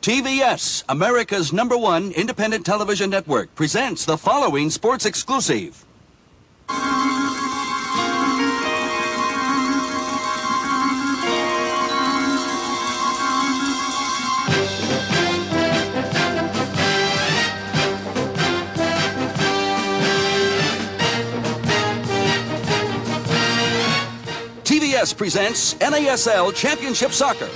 TVS, America's #1 independent television network, presents the following sports exclusive. TVS presents NASL Championship Soccer.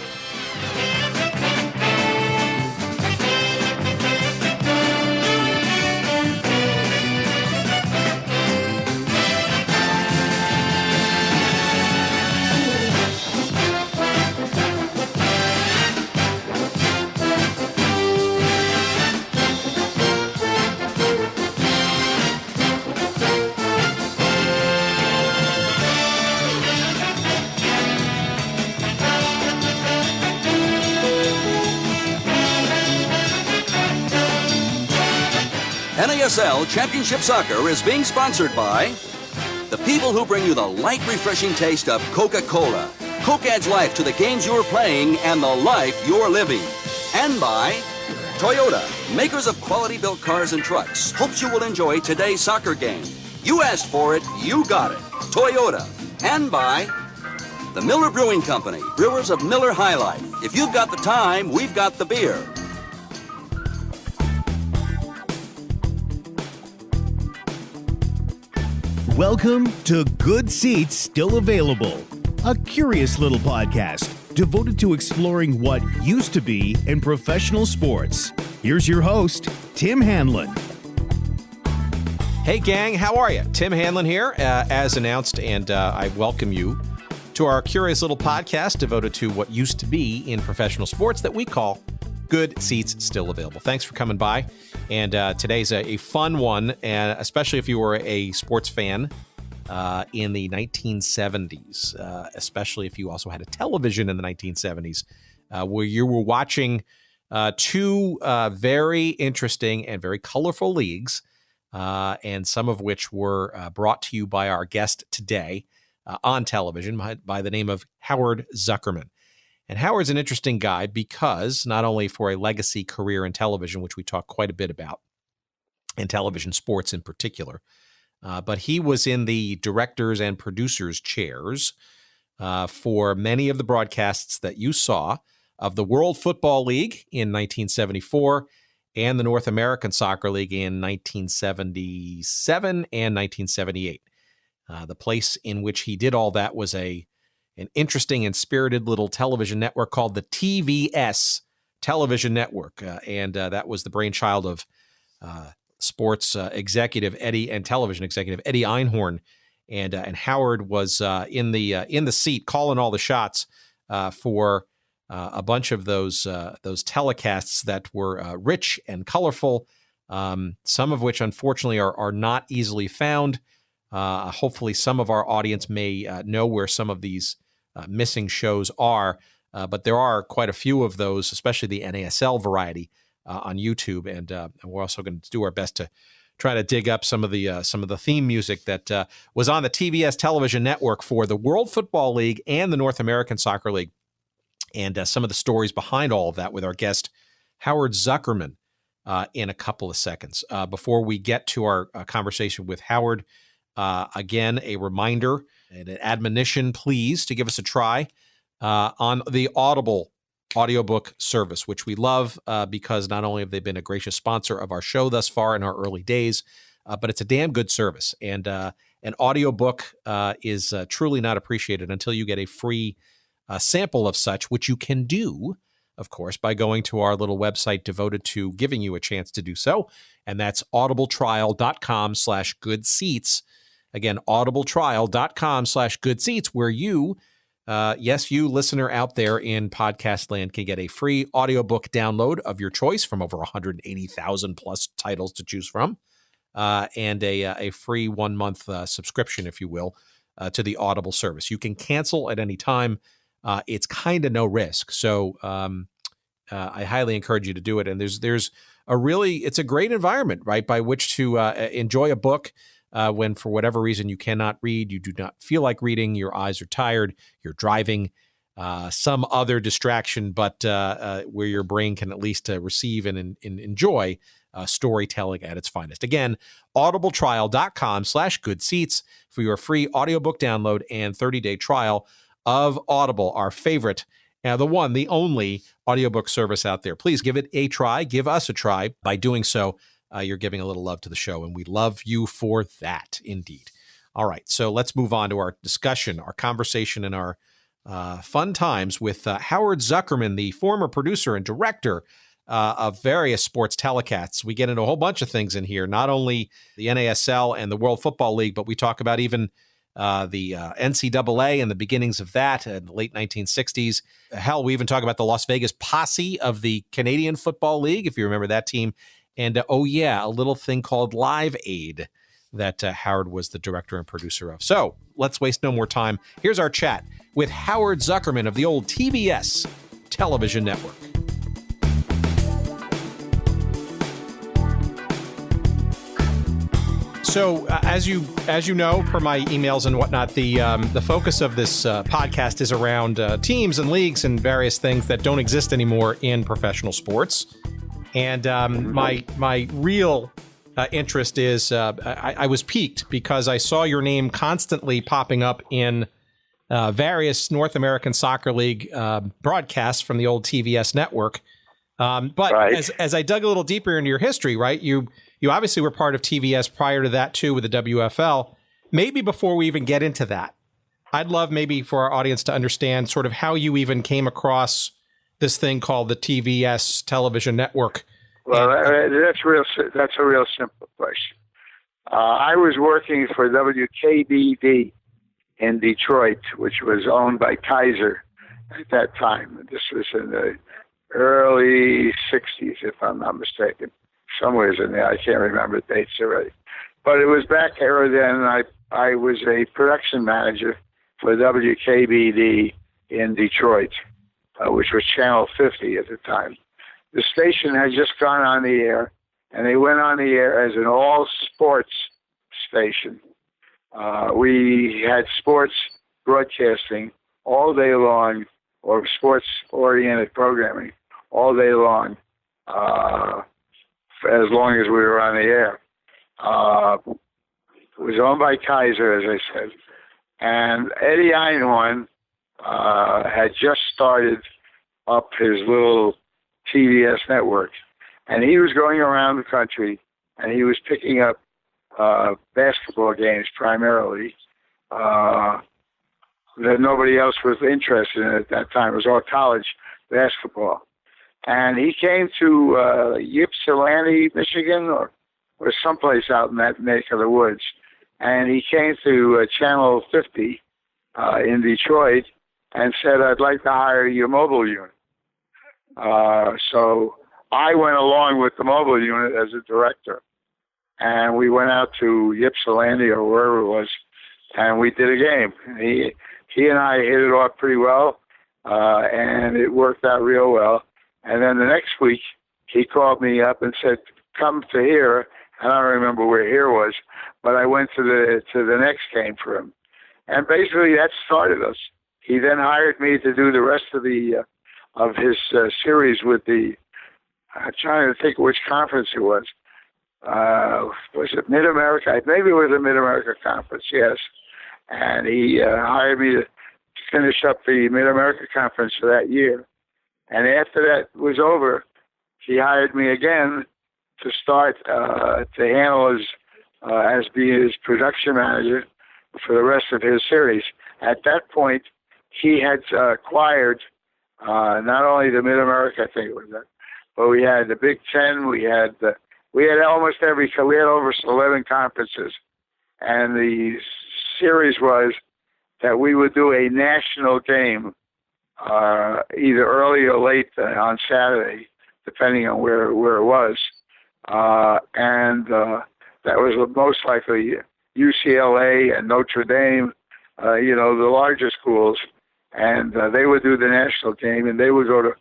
NASL Championship Soccer is being sponsored by the people who bring you the light, refreshing taste of Coca-Cola. Coke adds life to the games you're playing and the life you're living. And by Toyota, makers of quality-built cars and trucks, hopes you will enjoy today's soccer game. You asked for it, you got it. Toyota. And by the Miller Brewing Company, brewers of Miller High Life. If you've got the time, we've got the beer. Welcome to Good Seats Still Available, a curious little podcast devoted to exploring what used to be in professional sports. Here's your host, Tim Hanlon. Hey gang, how are you? Tim Hanlon here, as announced, and I welcome you to our curious little podcast devoted to what used to be in professional sports that we call Good Seats Still Available. Thanks for coming by. And today's a fun one, and especially if you were a sports fan in the 1970s, especially if you also had a television in the 1970s, where you were watching two very interesting and very colorful leagues, and some of which were brought to you by our guest today on television by the name of Howard Zuckerman. And Howard's an interesting guy because not only for a legacy career in television, which we talk quite a bit about, in television sports in particular, but he was in the directors and producers chairs for many of the broadcasts that you saw of the World Football League in 1974 and the North American Soccer League in 1977 and 1978. The place in which he did all that was an interesting and spirited little television network called the TVS Television Network. And that was the brainchild of sports executive Eddie and television executive Eddie Einhorn. And Howard was in the seat calling all the shots for a bunch of those telecasts that were rich and colorful, some of which unfortunately are not easily found. Hopefully some of our audience may know where some of these missing shows are, but there are quite a few of those, especially the NASL variety on YouTube, and we're also going to do our best to try to dig up some of the theme music that was on the TVS television network for the World Football League and the North American Soccer League, and some of the stories behind all of that with our guest Howard Zuckerman in a couple of seconds. Before we get to our conversation with Howard, again, a reminder and an admonition, please, to give us a try on the Audible audiobook service, which we love because not only have they been a gracious sponsor of our show thus far in our early days, but it's a damn good service. And an audiobook is truly not appreciated until you get a free sample of such, which you can do, of course, by going to our little website devoted to giving you a chance to do so. And that's audibletrial.com/goodseats. Again, audibletrial.com/goodseats, where you, yes, you listener out there in podcast land, can get a free audiobook download of your choice from over 180,000 plus titles to choose from, and a free 1-month subscription, if you will, to the Audible service. You can cancel at any time. It's kind of no risk. So I highly encourage you to do it. And there's it's a great environment, right, by which to enjoy a book when for whatever reason you cannot read, you do not feel like reading, your eyes are tired, you're driving, some other distraction, but where your brain can at least receive and enjoy storytelling at its finest. Again, audibletrial.com/goodseats for your free audiobook download and 30-day trial of Audible, our favorite, the one, the only audiobook service out there. Please give it a try. Give us a try. By doing so, you're giving a little love to the show, and we love you for that, indeed. All right, so let's move on to our discussion, our conversation, and our fun times with Howard Zuckerman, the former producer and director of various sports telecasts. We get into a whole bunch of things in here, not only the NASL and the World Football League, but we talk about even the NCAA and the beginnings of that in the late 1960s. Hell, we even talk about the Las Vegas Posse of the Canadian Football League, if you remember that team. And, a little thing called Live Aid that Howard was the director and producer of. So let's waste no more time. Here's our chat with Howard Zuckerman of the old TVS television network. So, as you know, per my emails and whatnot, the focus of this podcast is around teams and leagues and various things that don't exist anymore in professional sports. And my real interest is I was piqued because I saw your name constantly popping up in various North American Soccer League broadcasts from the old TVS network. But right. as I dug a little deeper into your history, right, you obviously were part of TVS prior to that, too, with the WFL. Maybe before we even get into that, I'd love maybe for our audience to understand sort of how you even came across this thing called the TVS television network. Well, that's a real simple question. I was working for WKBD in Detroit, which was owned by Kaiser at that time. This was in the early 60s, if I'm not mistaken. Somewhere in there, I can't remember the dates already. But it was back there then. I was a production manager for WKBD in Detroit, which was Channel 50 at the time. The station had just gone on the air, and they went on the air as an all-sports station. We had sports broadcasting all day long, or sports-oriented programming all day long, as long as we were on the air. It was owned by Kaiser, as I said. And Eddie Einhorn had just started up his little TVS network. And he was going around the country, and he was picking up basketball games primarily that nobody else was interested in at that time. It was all college basketball. And he came to Ypsilanti, Michigan, or someplace out in that neck of the woods. And he came to Channel 50 in Detroit and said, "I'd like to hire your mobile unit." So I went along with the mobile unit as a director. And we went out to Ypsilanti or wherever it was, and we did a game. He and I hit it off pretty well, and it worked out real well. And then the next week, he called me up and said, "Come to here." I don't remember where here was, but I went to the next game for him. And basically that started us. He then hired me to do the rest of his series with I'm trying to think which conference it was. Was it Mid-America? Maybe it was a Mid-America conference, yes. And he hired me to finish up the Mid-America conference for that year. And after that was over, he hired me again to start to handle as being his production manager for the rest of his series. At that point, he had acquired not only the Mid-America, I think it was that, but we had the Big Ten, we had almost we had over 11 conferences. And the series was that we would do a national game, either early or late on Saturday, depending on where it was. And that was most likely UCLA and Notre Dame, the larger schools. And they would do the national game, and they would go to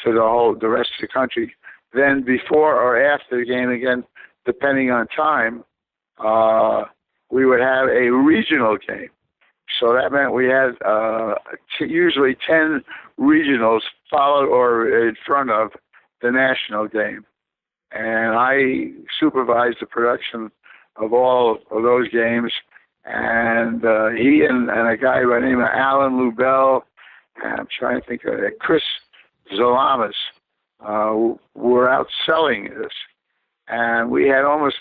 the rest of the country. Then before or after the game, again, depending on time, we would have a regional game. So that meant we had usually 10 regionals followed or in front of the national game. And I supervised the production of all of those games. And he and a guy by the name of Alan Lubell, and I'm trying to think of it, Chris Zalamas, were out selling this. And we had almost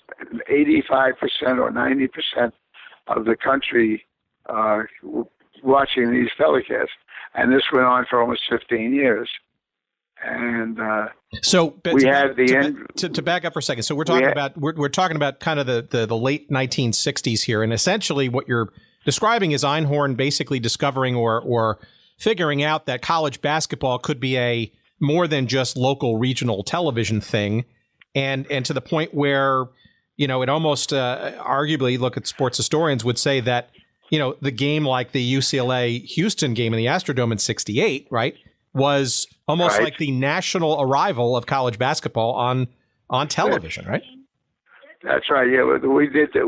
85% or 90% of the country watching these telecasts. And this went on for almost 15 years. And so we had the end. To back up for a second, so we're talking about we're talking about kind of the late 1960s here, and essentially what you're describing is Einhorn basically discovering or figuring out that college basketball could be a more than just local regional television thing, and to the point where it almost arguably, look at sports historians would say that the game like the UCLA Houston game in the Astrodome in '68, right, was almost like the national arrival of college basketball on television, right? That's right. Yeah, we did the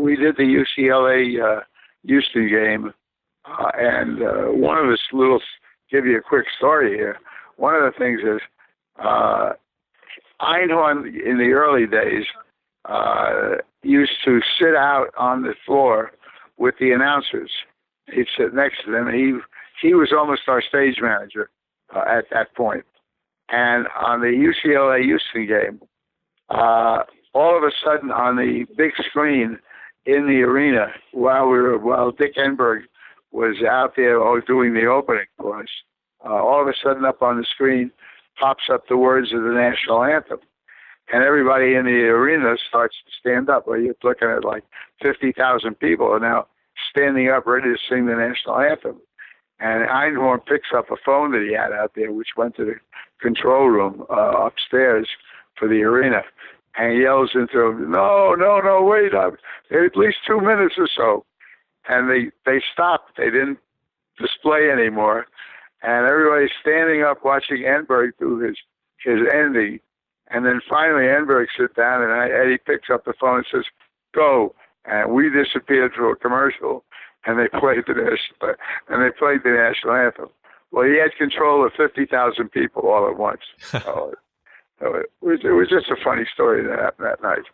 UCLA Houston game, and one of the give you a quick story here. One of the things is Einhorn in the early days used to sit out on the floor with the announcers. He'd sit next to them. He was almost our stage manager at that point. And on the UCLA Houston game, all of a sudden on the big screen in the arena, while Dick Enberg was out there doing the opening for us, all of a sudden up on the screen pops up the words of the national anthem. And everybody in the arena starts to stand up. Well, you're looking at like 50,000 people are now standing up ready to sing the national anthem. And Einhorn picks up a phone that he had out there, which went to the control room upstairs for the arena, and yells into them, no, wait up, at least 2 minutes or so. And they stopped. They didn't display anymore. And everybody's standing up watching Enberg do his ending. And then finally Enberg sits down, and Eddie picks up the phone and says, go. And we disappeared to a commercial. And they played the national anthem. Well, he had control of 50,000 people all at once. So it was just a funny story that happened that night.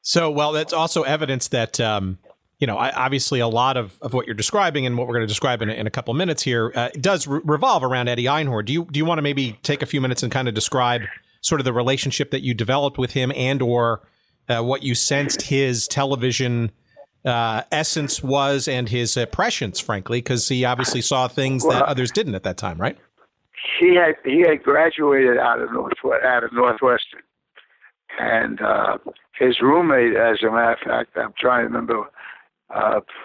So, well, that's also evidence that obviously a lot of what you're describing and what we're going to describe in a couple of minutes here does revolve around Eddie Einhorn. Do you want to maybe take a few minutes and kind of describe sort of the relationship that you developed with him and or what you sensed his television essence was and his prescience, frankly, because he obviously saw things that others didn't at that time, right? He had graduated out of Northwestern, and his roommate, as a matter of fact, I'm trying to remember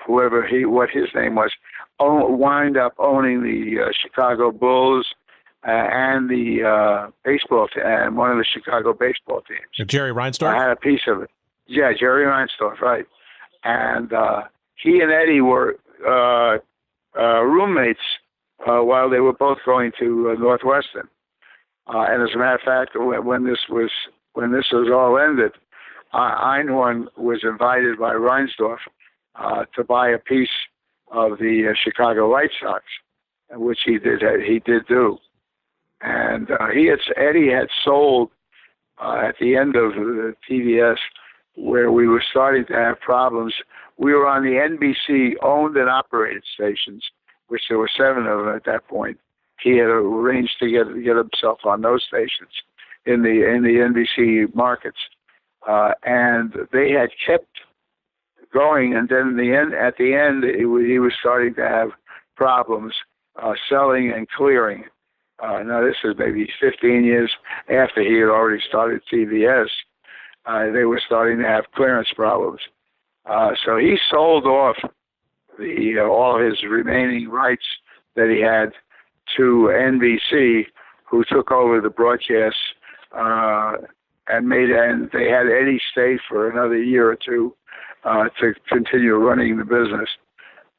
what his name was, wound up owning the Chicago Bulls and the baseball team, and one of the Chicago baseball teams. Jerry Reinsdorf? I had a piece of it. Yeah, Jerry Reinsdorf, right. And he and Eddie were roommates while they were both going to Northwestern. And as a matter of fact, when this was all ended, Einhorn was invited by Reinsdorf to buy a piece of the Chicago White Sox, which he did do. And Eddie had sold at the end of the TVS, where we were starting to have problems. We were on the NBC owned and operated stations, which there were 7 of them at that point. He had arranged to get himself on those stations in the NBC markets, and they had kept going. And then at the end, he was starting to have problems selling and clearing. Now this is maybe 15 years after he had already started TVS. They were starting to have clearance problems. So he sold off all his remaining rights that he had to NBC, who took over the broadcasts and they had Eddie stay for another year or two to continue running the business.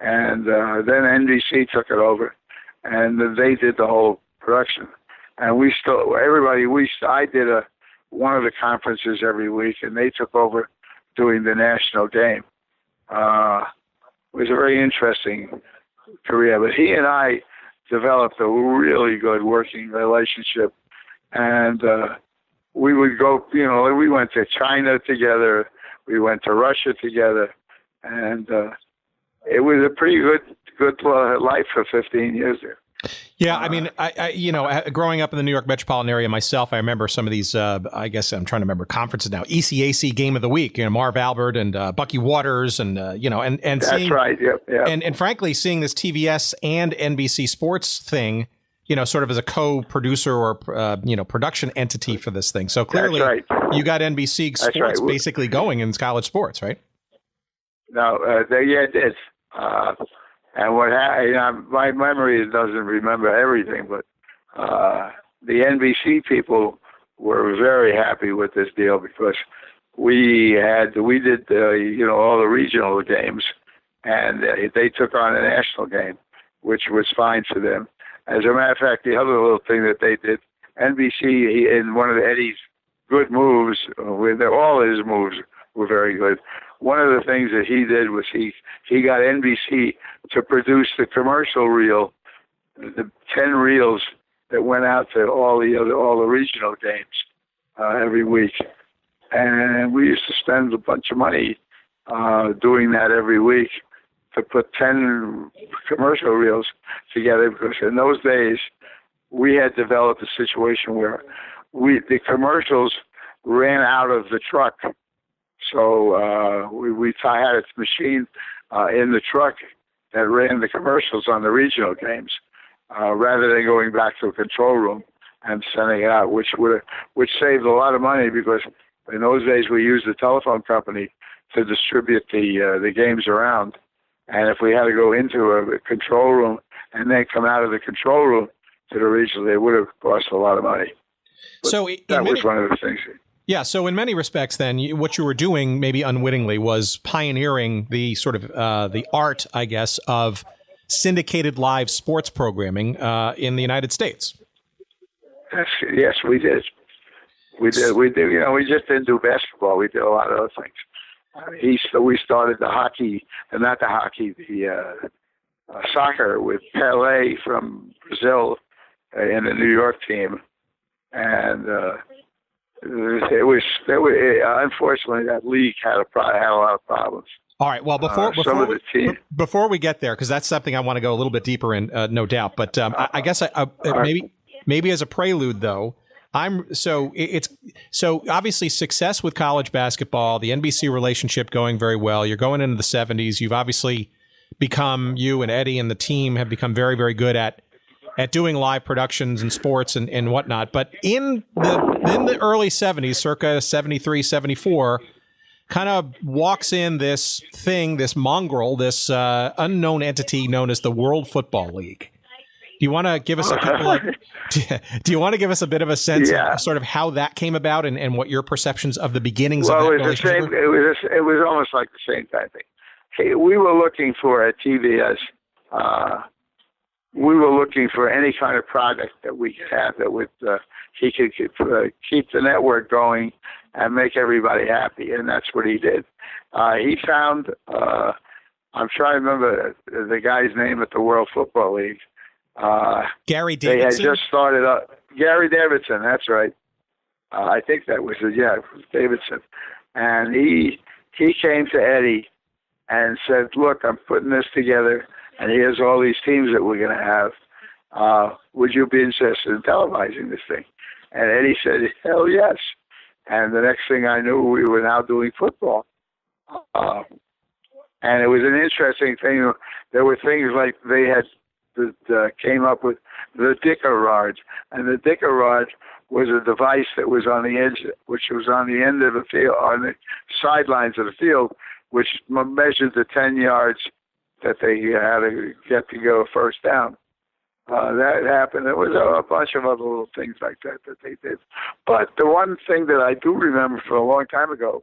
And then NBC took it over, and they did the whole production. And I did one of the conferences every week, and they took over doing the national game. It was a very interesting career. But he and I developed a really good working relationship, and we would go. We went to China together. We went to Russia together, and it was a pretty good life for 15 years there. Yeah, I mean, I growing up in the New York metropolitan area myself, I remember some of these, I guess I'm trying to remember conferences now, ECAC Game of the Week, Marv Albert and Bucky Waters and That's seeing, right, yep. And frankly, seeing this TVS and NBC Sports thing, sort of as a co-producer or, production entity for this thing. So clearly you got NBC Sports basically going in college sports, right? No, it did. And what happened, my memory doesn't remember everything, but the NBC people were very happy with this deal because we did all the regional games, and they took on a national game, which was fine for them. As a matter of fact, the other little thing that they did, NBC, in one of Eddie's good moves, all his moves were very good. One of the things that he did was he got NBC to produce the commercial reel, the 10 reels that went out to all the regional games every week, and we used to spend a bunch of money doing that every week to put 10 commercial reels together, because in those days we had developed a situation where the commercials ran out of the truck. So we had a machine in the truck that ran the commercials on the regional games, rather than going back to a control room and sending it out, which saved a lot of money, because in those days we used the telephone company to distribute the games around. And if we had to go into a control room and then come out of the control room to the regional, it would have cost a lot of money. But so that was one of the things. Yeah, so in many respects, then, what you were doing, maybe unwittingly, was pioneering the sort of the art, I guess, of syndicated live sports programming in the United States. Yes, we did. We did. We just didn't do basketball. We did a lot of other things. We started the soccer with Pelé from Brazil in the New York team, and unfortunately that league had a lot of problems. All right. Well, before we get there, because that's something I want to go a little bit deeper in, no doubt. But I guess maybe as a prelude, though, so obviously success with college basketball, the NBC relationship going very well. You're going into the 70s. You've obviously you and Eddie and the team have become very, very good at doing live productions and sports and whatnot. But in the early 70s, circa 73, 74, kind of walks in this mongrel, this unknown entity known as the World Football League. Do you want to give us do you want to give us a bit of a sense of sort of how that came about and what your perceptions of the beginnings of that relationship were? It was almost like the same kind of thing. Hey, we were looking for at TVS, we were looking for any kind of product that we could have that would he could keep the network going and make everybody happy, and that's what he did. He found, I'm trying to remember the guy's name at the World Football League. Gary Davidson? They had just started up. Gary Davidson, that's right. I think that was it was Davidson. And he came to Eddie and said, look, I'm putting this together, and here's all these teams that we're going to have. Would you be interested in televising this thing? And Eddie said, hell yes. And the next thing I knew, we were now doing football. And it was an interesting thing. There were things like they had came up with the Dicker rod. And the Dicker rod was a device that was on the edge, which was on the end of the field, on the sidelines of the field, which measured the 10 yards that they had to get to go first down. That happened. There was a bunch of other little things like that they did. But the one thing that I do remember from a long time ago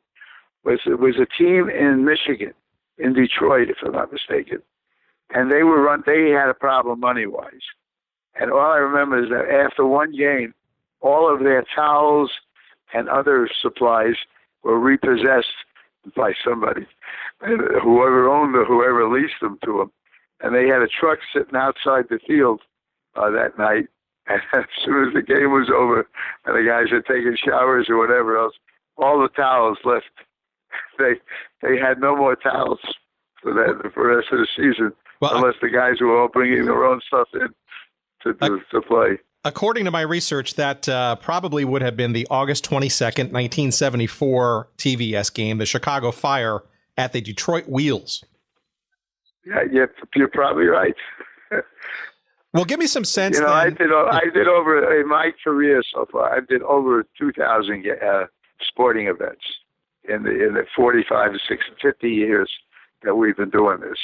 was it was a team in Michigan, in Detroit, if I'm not mistaken, and they had a problem money-wise. And all I remember is that after one game, all of their towels and other supplies were repossessed by somebody, whoever owned them, whoever leased them to them. and they had a truck sitting outside the field that night. And as soon as the game was over and the guys had taken showers or whatever else, all the towels left. They had no more towels for the rest of the season, unless the guys were all bringing their own stuff in to play. According to my research, that probably would have been the August 22nd, 1974 TVS game, the Chicago Fire at the Detroit Wheels. Yeah, you're probably right. Well, give me some sense. You know, I did over in my career so far. I did over 2,000 sporting events in the 45 to 50 years that we've been doing this.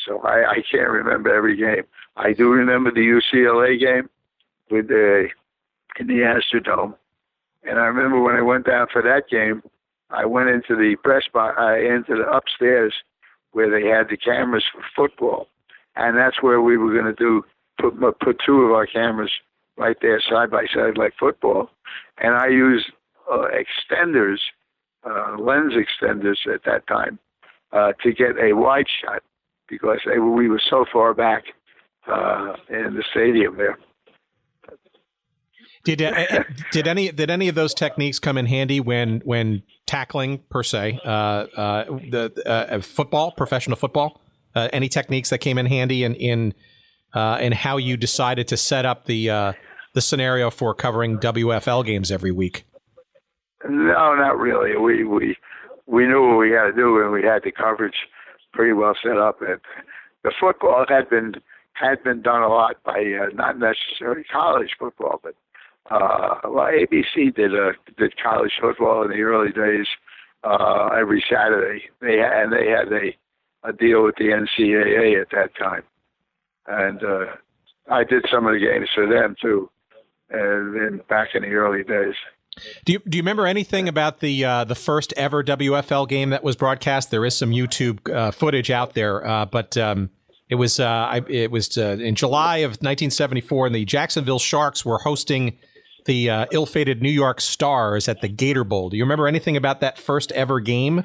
So I can't remember every game. I do remember the UCLA game in the Astrodome, and I remember when I went down for that game, I went into the press box, into the upstairs where they had the cameras for football, and that's where we were going to put two of our cameras right there side by side like football, and I used extenders, lens extenders at that time to get a wide shot because we were so far back in the stadium there. Did any of those techniques come in handy when tackling per se the football, professional football? Any techniques that came in handy in how you decided to set up the scenario for covering WFL games every week? No, not really. We knew what we had to do, and we had the coverage pretty well set up. And the football had been done a lot by not necessarily college football, but ABC did college football in the early days every Saturday. They had a deal with the NCAA at that time, and I did some of the games for them too, and then back in the early days. Do you remember anything about the first ever WFL game that was broadcast? There is some YouTube footage out there, but it was in July of 1974, and the Jacksonville Sharks were hosting the ill-fated New York Stars at the Gator Bowl. Do you remember anything about that first ever game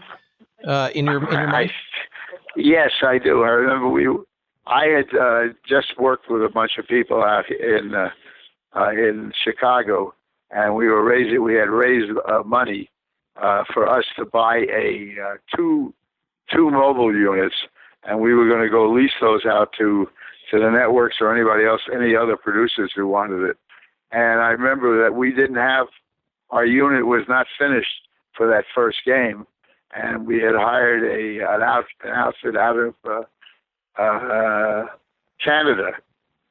in your mind? Yes, I do. I remember I had just worked with a bunch of people out in Chicago, and we had raised money for us to buy two mobile units, and we were going to go lease those out to the networks or anybody else, any other producers who wanted it. And I remember that we didn't have, our unit was not finished for that first game, and we had hired an outfit out of Canada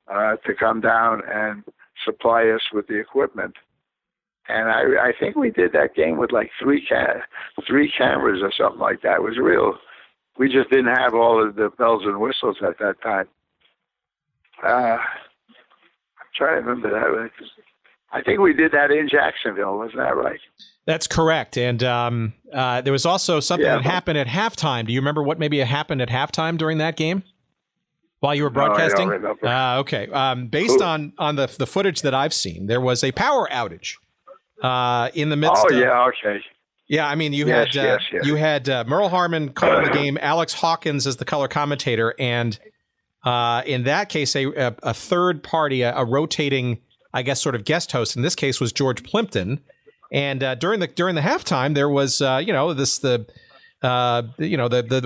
to come down and supply us with the equipment. And I think we did that game with like three cameras or something like that. It was real. We just didn't have all of the bells and whistles at that time. I'm trying to remember that. I think we did that in Jacksonville. Wasn't that right? That's correct. And there was also something that happened at halftime. Do you remember what maybe happened at halftime during that game while you were broadcasting? No, I don't remember. Okay. Based on the footage that I've seen, there was a power outage in the midst. Oh, yeah. Okay. Yeah, I mean, you had Merle Harmon calling the game, Alex Hawkins as the color commentator, and in that case, a third party, a rotating, I guess, sort of guest host. In this case, was George Plimpton. And during the halftime, there was the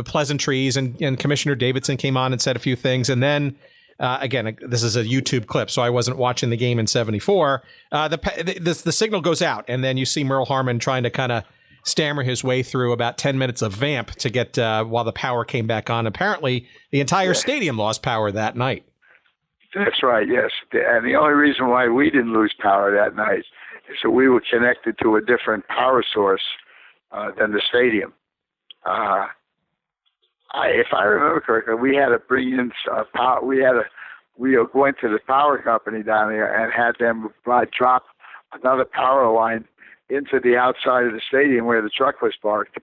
pleasantries, and Commissioner Davidson came on and said a few things, and then. Again, this is a YouTube clip, so I wasn't watching the game in '74. The signal goes out, and then you see Merle Harmon trying to kind of stammer his way through about 10 minutes of vamp to get while the power came back on. Apparently, the entire stadium lost power that night. That's right, yes. And the only reason why we didn't lose power that night is that we were connected to a different power source than the stadium. If I remember correctly, we had to bring in power. We went to the power company down there and had them drop another power line into the outside of the stadium where the truck was parked.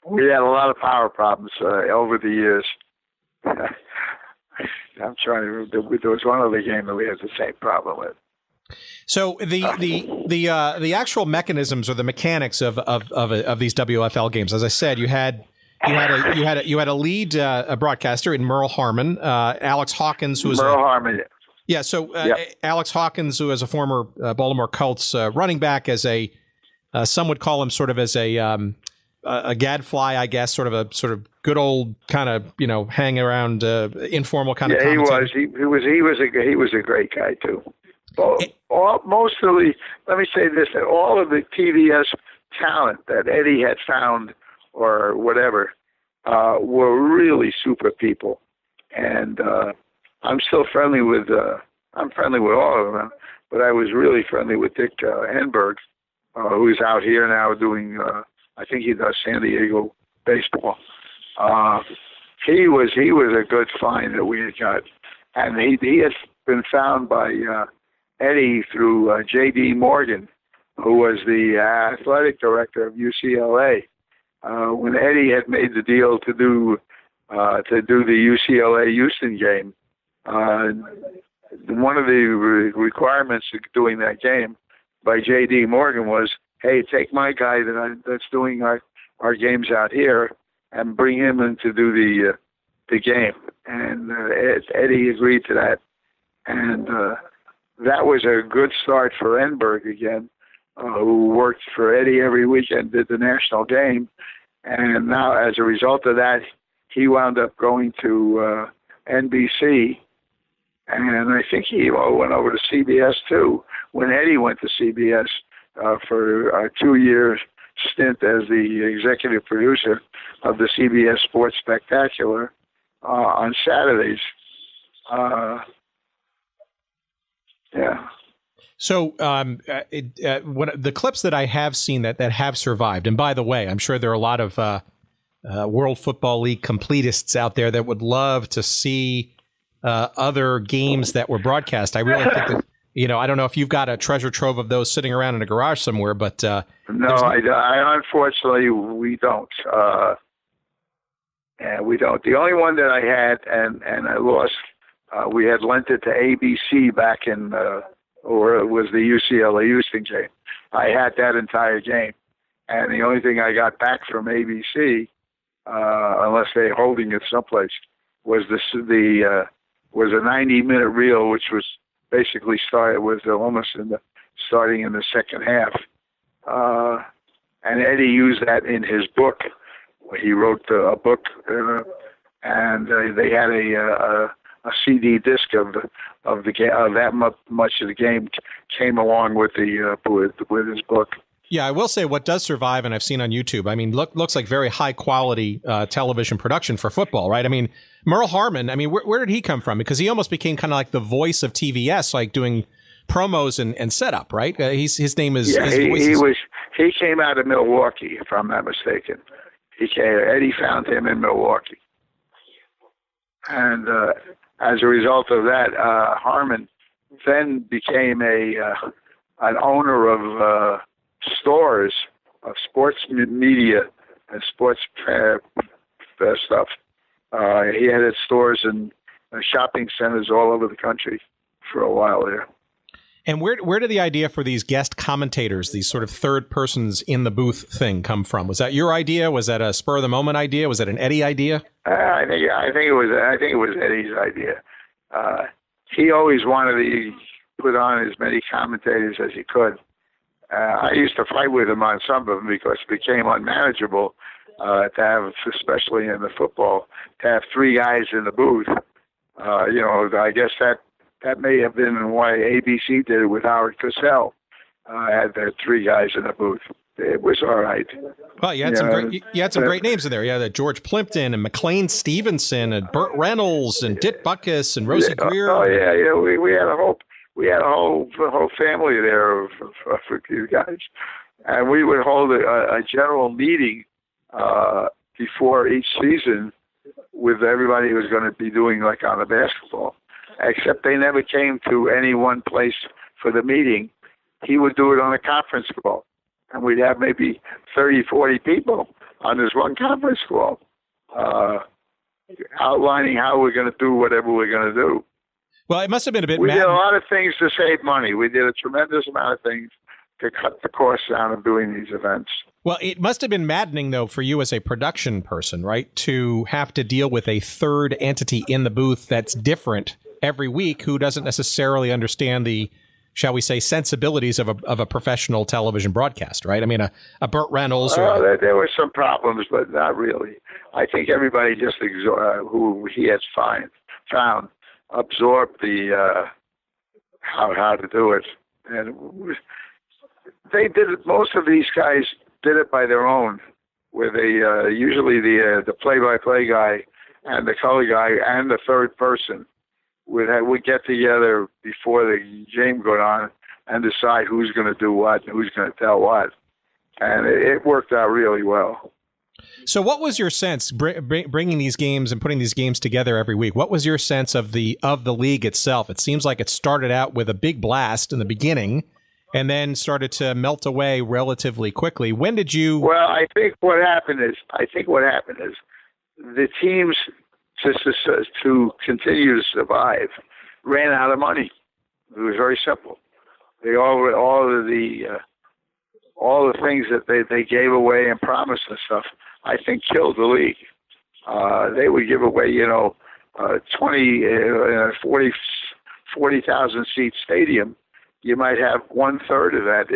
We had a lot of power problems over the years. I'm trying to remember. There was one other game that we had the same problem with. So the actual mechanisms or the mechanics of these WFL games, as I said, you had you had a lead broadcaster in Merle Harmon, Alex Hawkins, who was Merle Harmon. Yeah, so Alex Hawkins, who is a former Baltimore Colts running back, as some would call him sort of as a gadfly, I guess, sort of good old kind of hang around informal kind of. Yeah, he was. He was a great guy too. Let me say this: that all of the TVS talent that Eddie had found or whatever were really super people, and I'm still friendly with. I'm friendly with all of them, but I was really friendly with Dick Henberg, who's out here now doing. I think he does San Diego baseball. He was a good find that we had got, and he had been found by Eddie through J.D. Morgan, who was the athletic director of UCLA. When Eddie had made the deal to do the UCLA Houston game, one of the requirements of doing that game by J.D. Morgan was, hey, take my guy that's doing our games out here and bring him in to do the game. And Eddie agreed to that. And that was a good start for Enberg again, who worked for Eddie every weekend, did the national game. And now, as a result of that, he wound up going to NBC. And I think he went over to CBS, too, when Eddie went to CBS for a 2-year stint as the executive producer of the CBS Sports Spectacular on Saturdays. Yeah. So the clips that I have seen that have survived, and by the way, I'm sure there are a lot of World Football League completists out there that would love to see other games that were broadcast. I really think that, I don't know if you've got a treasure trove of those sitting around in a garage somewhere, but no, I unfortunately we don't. And we don't. The only one that I had and I lost, we had lent it to ABC back in, or it was the UCLA Houston game. I had that entire game, and the only thing I got back from ABC, unless they're holding it someplace, was a 90-minute reel, which was basically starting in the second half. And Eddie used that in his book. He wrote a book, and they had a CD disc of that much of the game came along with with his book. Yeah, I will say what does survive, and I've seen on YouTube, I mean, looks like very high quality television production for football, right? I mean, Merle Harmon, I mean, where did he come from? Because he almost became kind of like the voice of TVS, like doing promos and setup, right? His name is. Yeah, he came out of Milwaukee, if I'm not mistaken. Eddie found him in Milwaukee, and as a result of that, Harmon then became an owner of stores of sports media and sports stuff. He had stores in shopping centers all over the country for a while there. And where did the idea for these guest commentators, these sort of third persons in the booth thing, come from? Was that your idea? Was that a spur of the moment idea? Was that an Eddie idea? I think it was Eddie's idea. He always wanted to put on as many commentators as he could. I used to fight with him on some of them because it became unmanageable to have, especially in the football, to have 3 guys in the booth. I guess that may have been why ABC did it with Howard Cosell. Had the 3 guys in the booth. It was all right. Well, you had some great names in there. You had George Plimpton and McLean, Stevenson and Burt Reynolds and Dick Buckus and Rosie Greer. Oh yeah. We had a whole family there for you guys, and we would hold a general meeting before each season with everybody who was going to be doing like on the basketball. Except they never came to any one place for the meeting. He would do it on a conference call, and we'd have maybe 30, 40 people on this one conference call, outlining how we're going to do whatever we're going to do. Well, it must have been a bit. We did a lot of things to save money. We did a tremendous amount of things cut the costs down of doing these events. Well, it must have been maddening, though, for you as a production person, right, to have to deal with a third entity in the booth that's different every week, who doesn't necessarily understand the, shall we say, sensibilities of a professional television broadcast, right? I mean, a Burt Reynolds. There were some problems, but not really. I think everybody just who he has found absorbed the how to do it, and they did it. Most of these guys did it by their own, where they usually the play-by-play guy and the color guy and the third person would get together before the game got on and decide who's going to do what and who's going to tell what, and it worked out really well. So what was your sense bringing these games and putting these games together every week? What was your sense of the league itself? It seems like it started out with a big blast in the beginning and then started to melt away relatively quickly. When did you... Well, I think what happened is the teams to continue to survive ran out of money. It was very simple. They all the things that they gave away and promised and stuff, I think killed the league. They would give away, 40,000 seat stadium. You might have 1/3 of that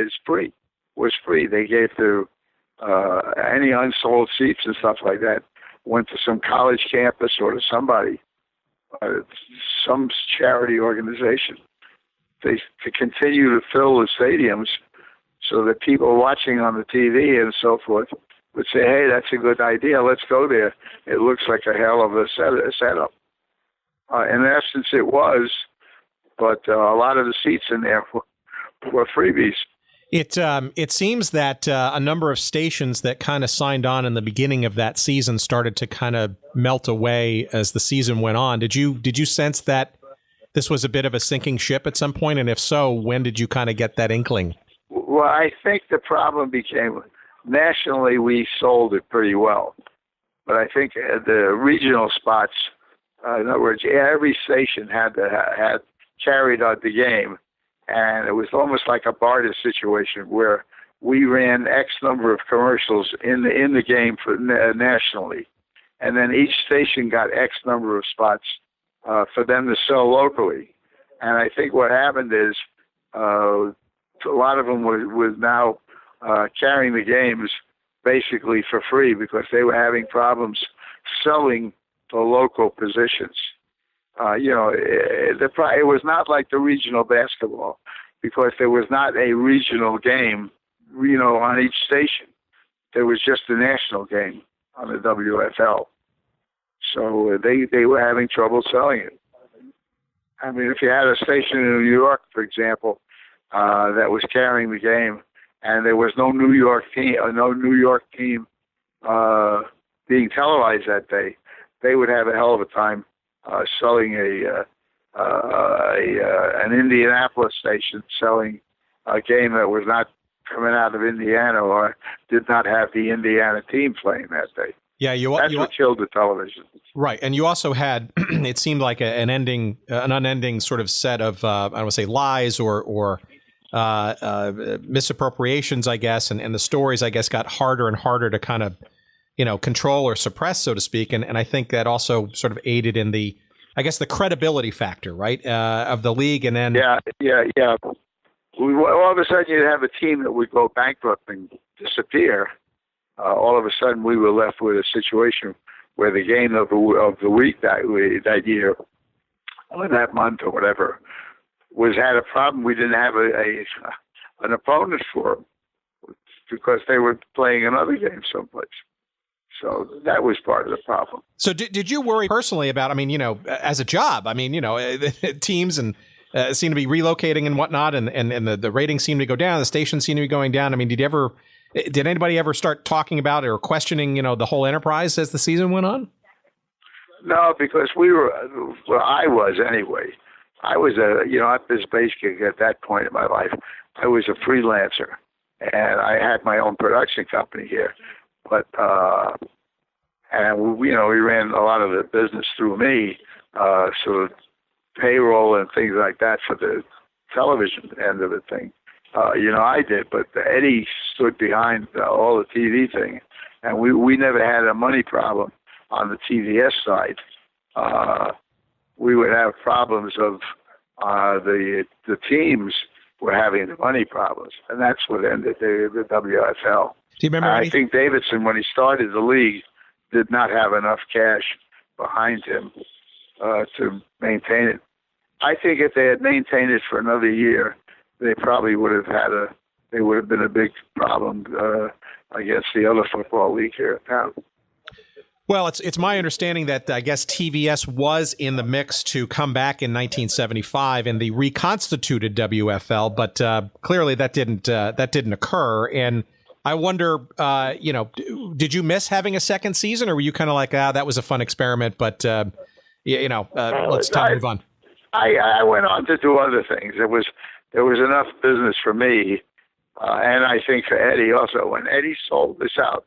was free. They gave to any unsold seats and stuff like that went to some college campus or to somebody, some charity organization. To continue to fill the stadiums so that people watching on the TV and so forth would say, hey, that's a good idea. Let's go there. It looks like a hell of a setup. In essence, it was, but a lot of the seats in there were freebies. It seems that a number of stations that kind of signed on in the beginning of that season started to kind of melt away as the season went on. Did you sense that this was a bit of a sinking ship at some point? And if so, when did you kind of get that inkling? Well, I think the problem became nationally we sold it pretty well. But I think the regional spots, in other words, every station had carried out the game. And it was almost like a barter situation where we ran X number of commercials in the game for nationally, and then each station got X number of spots for them to sell locally. And I think what happened is a lot of them was now carrying the games basically for free because they were having problems selling the local positions. It was not like the regional basketball because there was not a regional game, on each station. There was just a national game on the WFL. So they were having trouble selling it. I mean, if you had a station in New York, for example, that was carrying the game, and there was no New York team being televised that day, they would have a hell of a time selling an Indianapolis station, selling a game that was not coming out of Indiana or did not have the Indiana team playing that day. Yeah, that's what killed the television. Right, and you also had it seemed like an unending sort of set of I don't want to say lies or misappropriations, I guess, and the stories, I guess, got harder and harder to kind of control or suppress, so to speak, and I think that also sort of aided in the credibility factor, right, of the league, and then yeah. All of a sudden, you'd have a team that would go bankrupt and disappear. All of a sudden, we were left with a situation where the game of the week that year, or that month, or whatever, had a problem. We didn't have an opponent for them because they were playing another game someplace. So that was part of the problem. So did you worry personally about, as a job, teams and seem to be relocating and whatnot, and the ratings seem to go down, the stations seem to be going down. I mean, did anybody ever start talking about it or questioning, the whole enterprise as the season went on? No, because I was anyway. I was at this base gig at that point in my life. I was a freelancer, and I had my own production company here. But we ran a lot of the business through me, so payroll and things like that for the television end of the thing. I did, but Eddie stood behind all the TV thing, and we never had a money problem on the TVS side. We would have problems of the teams were having the money problems, and that's what ended the WFL. Do you remember? I think Davidson, when he started the league, did not have enough cash behind him to maintain it. I think if they had maintained it for another year, they probably would have they would have been a big problem against the other football league here in town. Well, it's my understanding that I guess TVS was in the mix to come back in 1975 in the reconstituted WFL, but clearly that didn't occur. And I wonder, did you miss having a second season, or were you kind of like, that was a fun experiment, but let's move on? I went on to do other things. There was enough business for me, and I think for Eddie also. When Eddie sold this out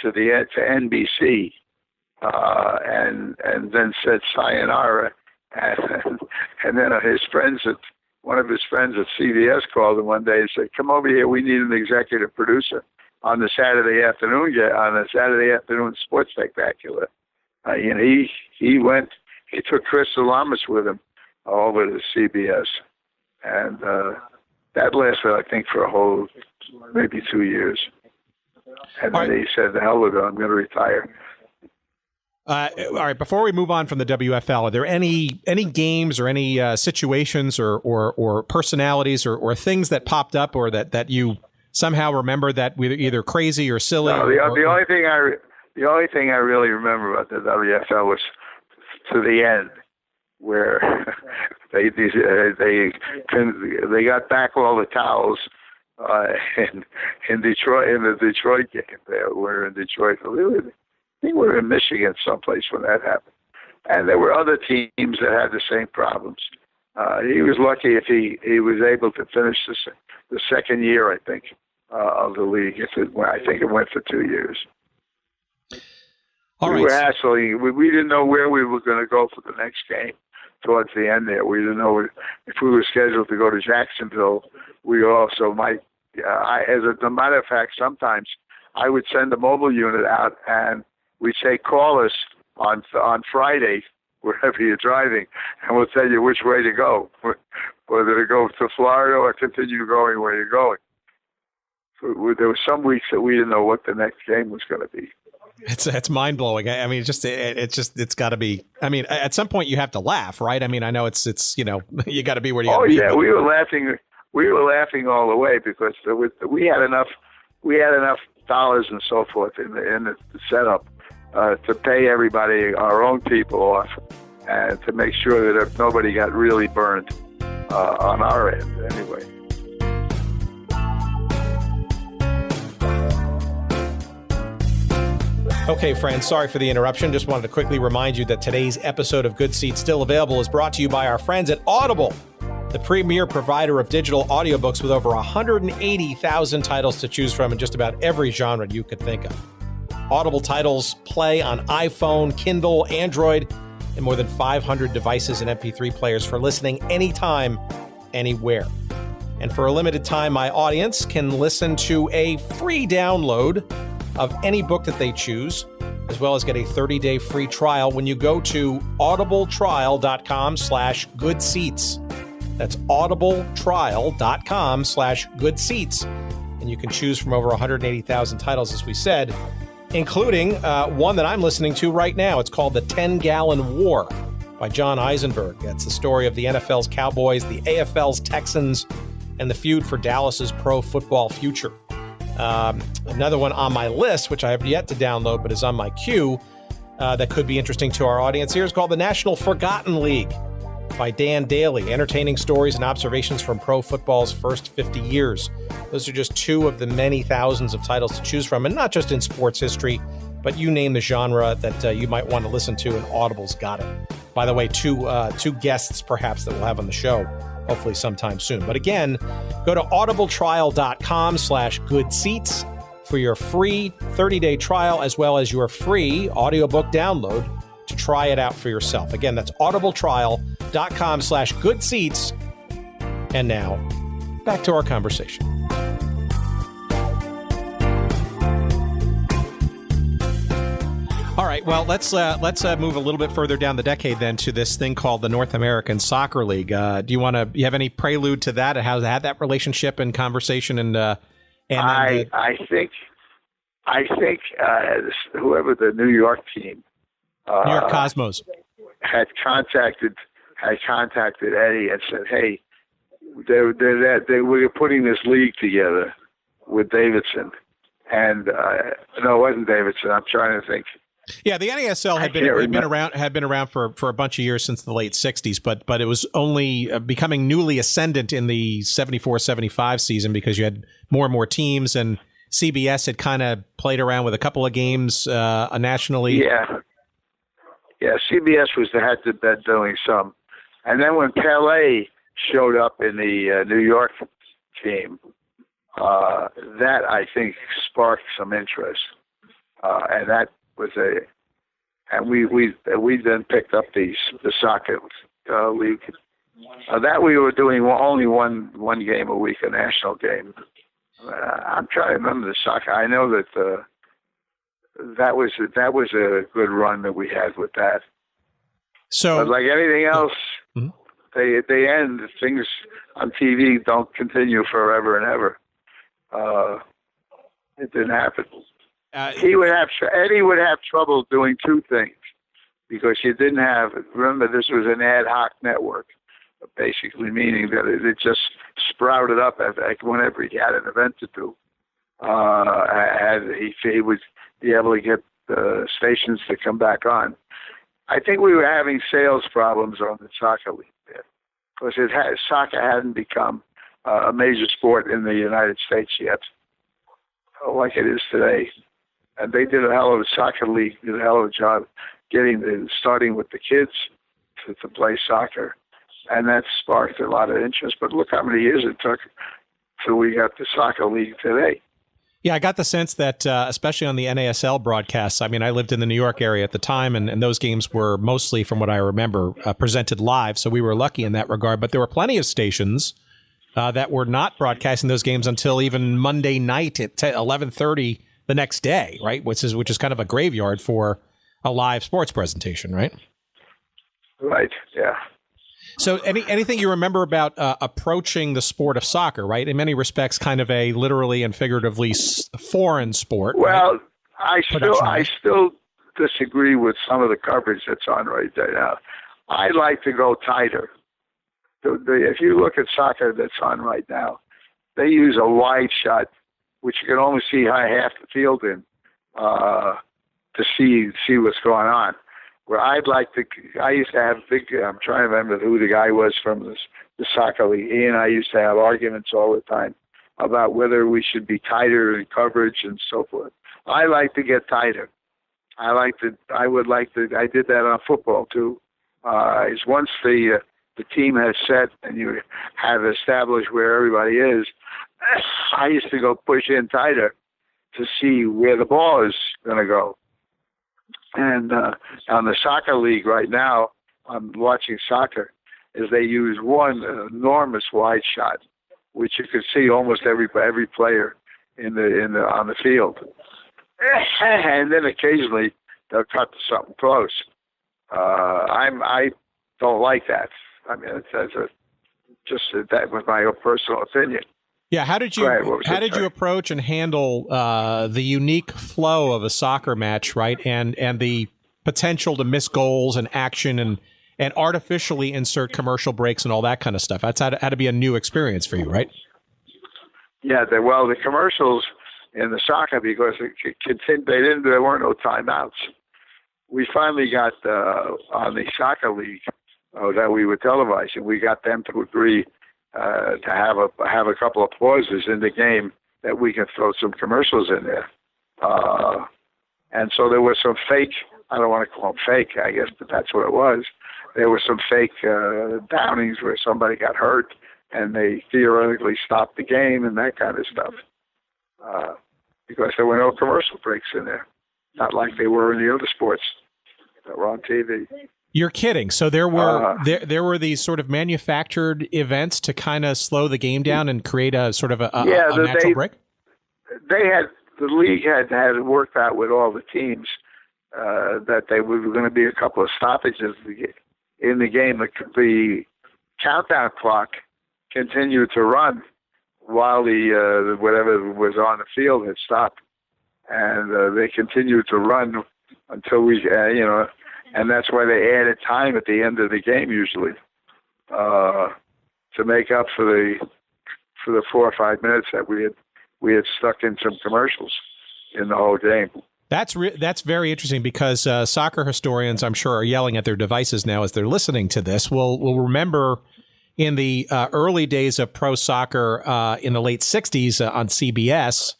to NBC, and then said sayonara, and then one of his friends at CBS called him one day and said, "Come over here. We need an executive producer on the Saturday afternoon sports spectacular." He went. He took Chris Salamis with him over to CBS, and that lasted, I think, for maybe 2 years. And then he said, "The hell with it. I'm going to retire." All right. Before we move on from the WFL, are there any games or any situations or personalities or things that popped up or that you somehow remember that were either crazy or silly? No, the only thing I really remember about the WFL was to the end, where they got back all the towels in Detroit, in the Detroit game. We're in Detroit. I think we were in Michigan someplace when that happened. And there were other teams that had the same problems. He was lucky if he was able to finish the second year, I think, of the league. I think it went for 2 years. All right. We were hassling. We didn't know where we were going to go for the next game towards the end there. We didn't know if we were scheduled to go to Jacksonville. We also might, as a matter of fact, sometimes I would send a mobile unit out and we'd say, call us on Friday, wherever you're driving, and we'll tell you which way to go, whether to go to Florida or continue going where you're going. So there were some weeks that we didn't know what the next game was going to be. It's mind blowing. I mean, it's got to be. I mean, at some point you have to laugh, right? I mean, I know it's you got to be where you. Oh yeah, we were laughing. We were laughing all the way because we had enough dollars and so forth in the setup to pay everybody, our own people off, and to make sure that if nobody got really burned on our end anyway. Okay, friends, sorry for the interruption. Just wanted to quickly remind you that today's episode of Good Seats Still Available is brought to you by our friends at Audible, the premier provider of digital audiobooks with over 180,000 titles to choose from in just about every genre you could think of. Audible titles play on iPhone, Kindle, Android, and more than 500 devices and MP3 players for listening anytime, anywhere. And for a limited time, my audience can listen to a free download of any book that they choose, as well as get a 30-day free trial when you go to audibletrial.com/goodseats. That's audibletrial.com/goodseats. And you can choose from over 180,000 titles, as we said, including one that I'm listening to right now. It's called The 10-Gallon War by John Eisenberg. That's the story of the NFL's Cowboys, the AFL's Texans, and the feud for Dallas's pro football future. Another one on my list, which I have yet to download but is on my queue, that could be interesting to our audience here, is called The National Forgotten League by Dan Daly, entertaining stories and observations from pro football's first 50 years. Those are just two of the many thousands of titles to choose from, and not just in sports history, but you name the genre that you might want to listen to, and Audible's got it. By the way, two guests perhaps that we'll have on the show, hopefully sometime soon. But again, go to audibletrial.com/goodseats for your free 30-day trial, as well as your free audiobook download to try it out for yourself. Again, that's audibletrial.com/goodseats. And now, back to our conversation. All right, well, let's move a little bit further down the decade then to this thing called the North American Soccer League. Do you have any prelude to that? How's had that relationship and conversation? I think whoever the New York team, New York Cosmos, had contacted Eddie and said, "Hey, we're putting this league together with Davidson," and no, it wasn't Davidson. I'm trying to think. Yeah, the NASL had been around for a bunch of years since the late 60s, but it was only becoming newly ascendant in the 74-75 season because you had more and more teams, and CBS had kind of played around with a couple of games nationally. Yeah, CBS had been doing some. And then when Pele showed up in the New York team, that, I think, sparked some interest. And that was and we then picked up the soccer league. That we were doing only one game a week, a national game. I'm trying to remember the soccer. I know that that was a good run that we had with that. So, but like anything else, mm-hmm. they end. Things on TV don't continue forever and ever. It didn't happen. Eddie would have trouble doing two things because you didn't have. Remember, this was an ad hoc network, basically meaning that it just sprouted up whenever he had an event to do. He would be able to get the stations to come back on. I think we were having sales problems on the soccer league there because soccer hadn't become a major sport in the United States yet, like it is today. And they did a hell of a soccer league, did a hell of a job starting with the kids to play soccer. And that sparked a lot of interest. But look how many years it took till we got the soccer league today. Yeah, I got the sense that, especially on the NASL broadcasts, I mean, I lived in the New York area at the time, and those games were mostly, from what I remember, presented live. So we were lucky in that regard. But there were plenty of stations that were not broadcasting those games until even Monday night at 11:30 the next day, right? Which is kind of a graveyard for a live sports presentation, right? Right. Yeah. So anything you remember about approaching the sport of soccer, right? In many respects, kind of a literally and figuratively foreign sport. Well, right? I still disagree with some of the coverage that's on right there now. I like to go tighter. If you look at soccer that's on right now, they use a wide shot, which you can only see half the field in, to see what's going on. Where I used to have I'm trying to remember who the guy was from the soccer league. He and I used to have arguments all the time about whether we should be tighter in coverage and so forth. I like to get tighter. I did that on football too. Is once the team has set and you have established where everybody is, I used to go push in tighter to see where the ball is going to go. And on the soccer league right now, I'm watching soccer, is they use one enormous wide shot, which you can see almost every player on the field. And then occasionally they'll cut to something close. I don't like that. I mean, that was my own personal opinion. Yeah, how did you approach and handle the unique flow of a soccer match, right? And the potential to miss goals and action and artificially insert commercial breaks and all that kind of stuff. That's had to be a new experience for you, right? Yeah, the commercials in the soccer, because there weren't no timeouts. We finally got on the soccer league that we were televising. We got them to agree to have a couple of pauses in the game that we can throw some commercials in there. And so there was some fake, I don't want to call them fake, I guess, but that's what it was. There were some fake downings where somebody got hurt and they theoretically stopped the game and that kind of stuff. Because there were no commercial breaks in there. Not like they were in the other sports that were on TV. You're kidding. So there were ththese sort of manufactured events to kind of slow the game down and create a sort of a natural break? The league had worked out with all the teams that they were going to be a couple of stoppages in the game. The countdown clock continued to run while the whatever was on the field had stopped, and they continued to run until we, and that's why they added time at the end of the game usually to make up for the 4 or 5 minutes that we had stuck in some commercials in the whole game. That's very interesting because soccer historians, I'm sure, are yelling at their devices now as they're listening to this. We'll remember in the early days of pro soccer in the late 60s on CBS,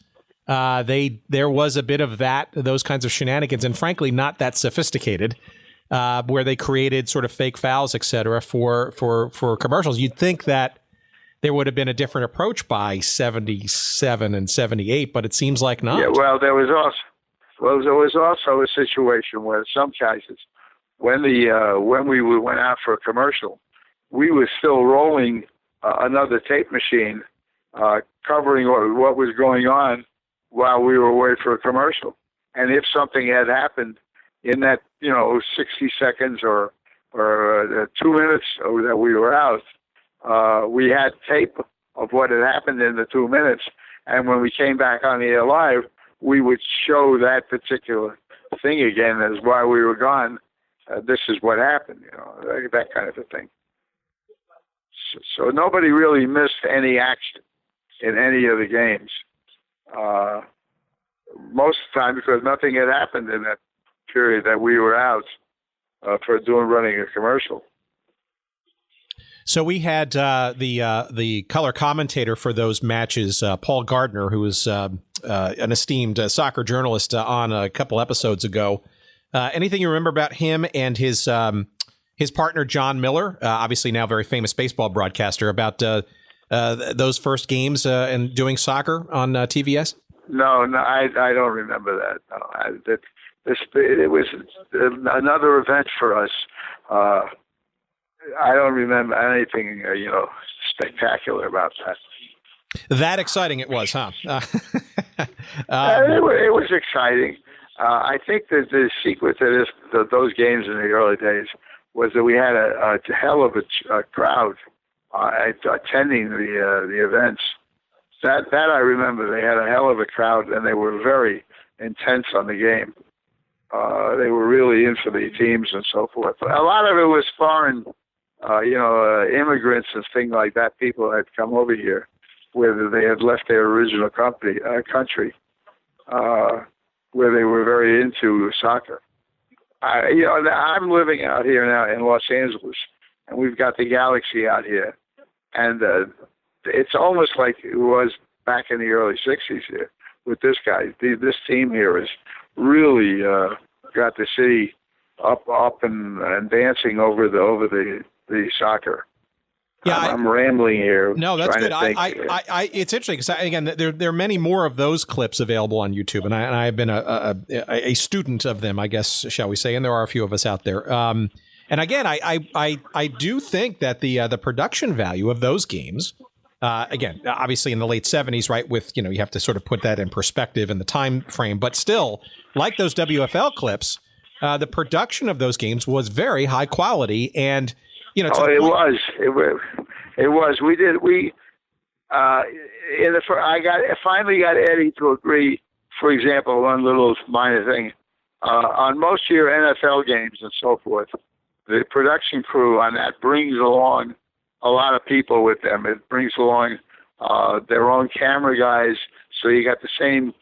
there was a bit of those kinds of shenanigans, and frankly, not that sophisticated, where they created sort of fake fouls, et cetera, for commercials. You'd think that there would have been a different approach by 77 and 78, but it seems like not. Yeah, well, there was also a situation where some cases, when we went out for a commercial, we were still rolling another tape machine covering what was going on while we were away for a commercial. And if something had happened in that 60 seconds or 2 minutes that we were out, we had tape of what had happened in the 2 minutes, and when we came back on the air live, we would show that particular thing again as while we were gone. This is what happened, that kind of a thing. So nobody really missed any action in any of the games. Most of the time, because nothing had happened in that period that we were out for running a commercial. So we had the color commentator for those matches, Paul Gardner, who was an esteemed soccer journalist on a couple episodes ago. Anything you remember about him and his partner, John Miller, obviously now very famous baseball broadcaster, about those first games and doing soccer on TVS? No, I don't remember that. No, it was another event for us. I don't remember anything, spectacular about that. That exciting it was, huh? It was exciting. I think that the secret to those games in the early days was that we had a hell of a crowd attending the events. That I remember. They had a hell of a crowd, and they were very intense on the game. They were really in for the teams and so forth. But a lot of it was foreign, immigrants and things like that. People had come over here, whether they had left their original country, where they were very into soccer. I'm living out here now in Los Angeles, and we've got the Galaxy out here, and it's almost like it was back in the early '60s here with this guy. This team here has really got the city up and dancing over the soccer. Yeah, I'm rambling here. No, that's good. It's interesting because again, there are many more of those clips available on YouTube, and I've been a student of them, I guess, shall we say? And there are a few of us out there. And again, I do think that the production value of those games, again, obviously in the late '70s, right? With you have to sort of put that in perspective in the time frame, but still, like those WFL clips, the production of those games was very high quality and. It was. I finally got Eddie to agree. For example, one little minor thing on most of your NFL games and so forth, the production crew on that brings along a lot of people with them. It brings along their own camera guys, so you got the same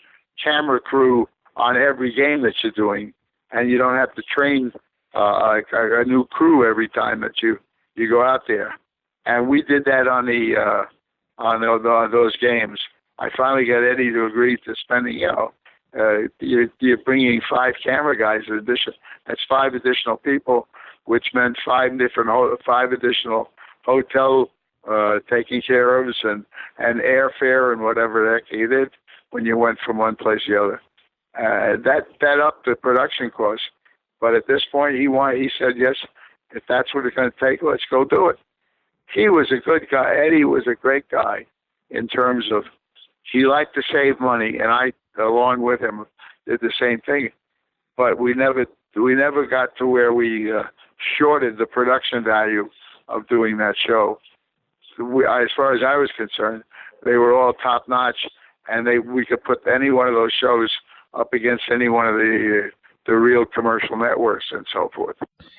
camera crew on every game that you're doing, and you don't have to train a new crew every time that you go out there. And we did that on those games. I finally got Eddie to agree to spending, you're bringing 5 camera guys in addition. That's 5 additional people, which meant 5 additional hotel taking care of and airfare and whatever the heck you did when you went from one place to the other. That upped the production cost. But at this point, he said, yes, if that's what it's going to take, let's go do it. He was a good guy. Eddie was a great guy in terms of he liked to save money, and I, along with him, did the same thing. But we never got to where we shorted the production value of doing that show. As far as I was concerned, they were all top notch, and we could put any one of those shows up against any one of the real commercial networks and so forth.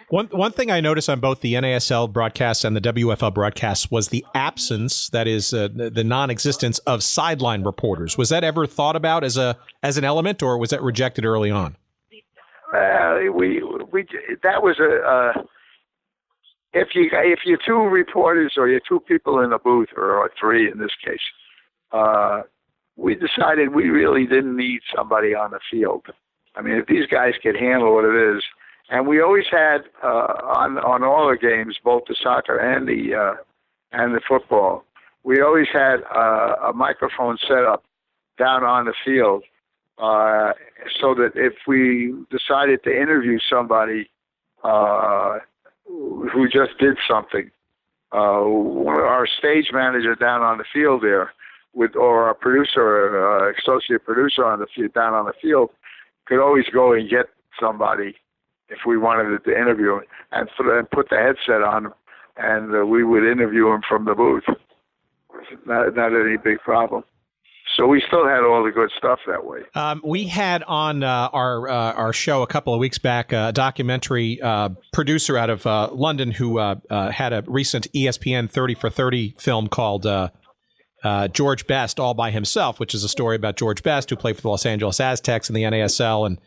One thing I noticed on both the NASL broadcasts and the WFL broadcasts was the absence, that is, the non-existence of sideline reporters. Was that ever thought about as an element, or was that rejected early on? That was if you're two reporters or you're two people in a booth, or three in this case, we decided we really didn't need somebody on the field. I mean, if these guys could handle what it is, and we always had on all the games, both the soccer and the football, we always had a microphone set up down on the field, so that if we decided to interview somebody who just did something, our stage manager down on the field there, or our producer, associate producer down on the field, could always go and get somebody if we wanted to interview him, and put the headset on him, and we would interview him from the booth. Not any big problem. So we still had all the good stuff that way. We had on our show a couple of weeks back a documentary producer out of London who had a recent ESPN 30 for 30 film called George Best All by Himself, which is a story about George Best, who played for the Los Angeles Aztecs in the NASL, and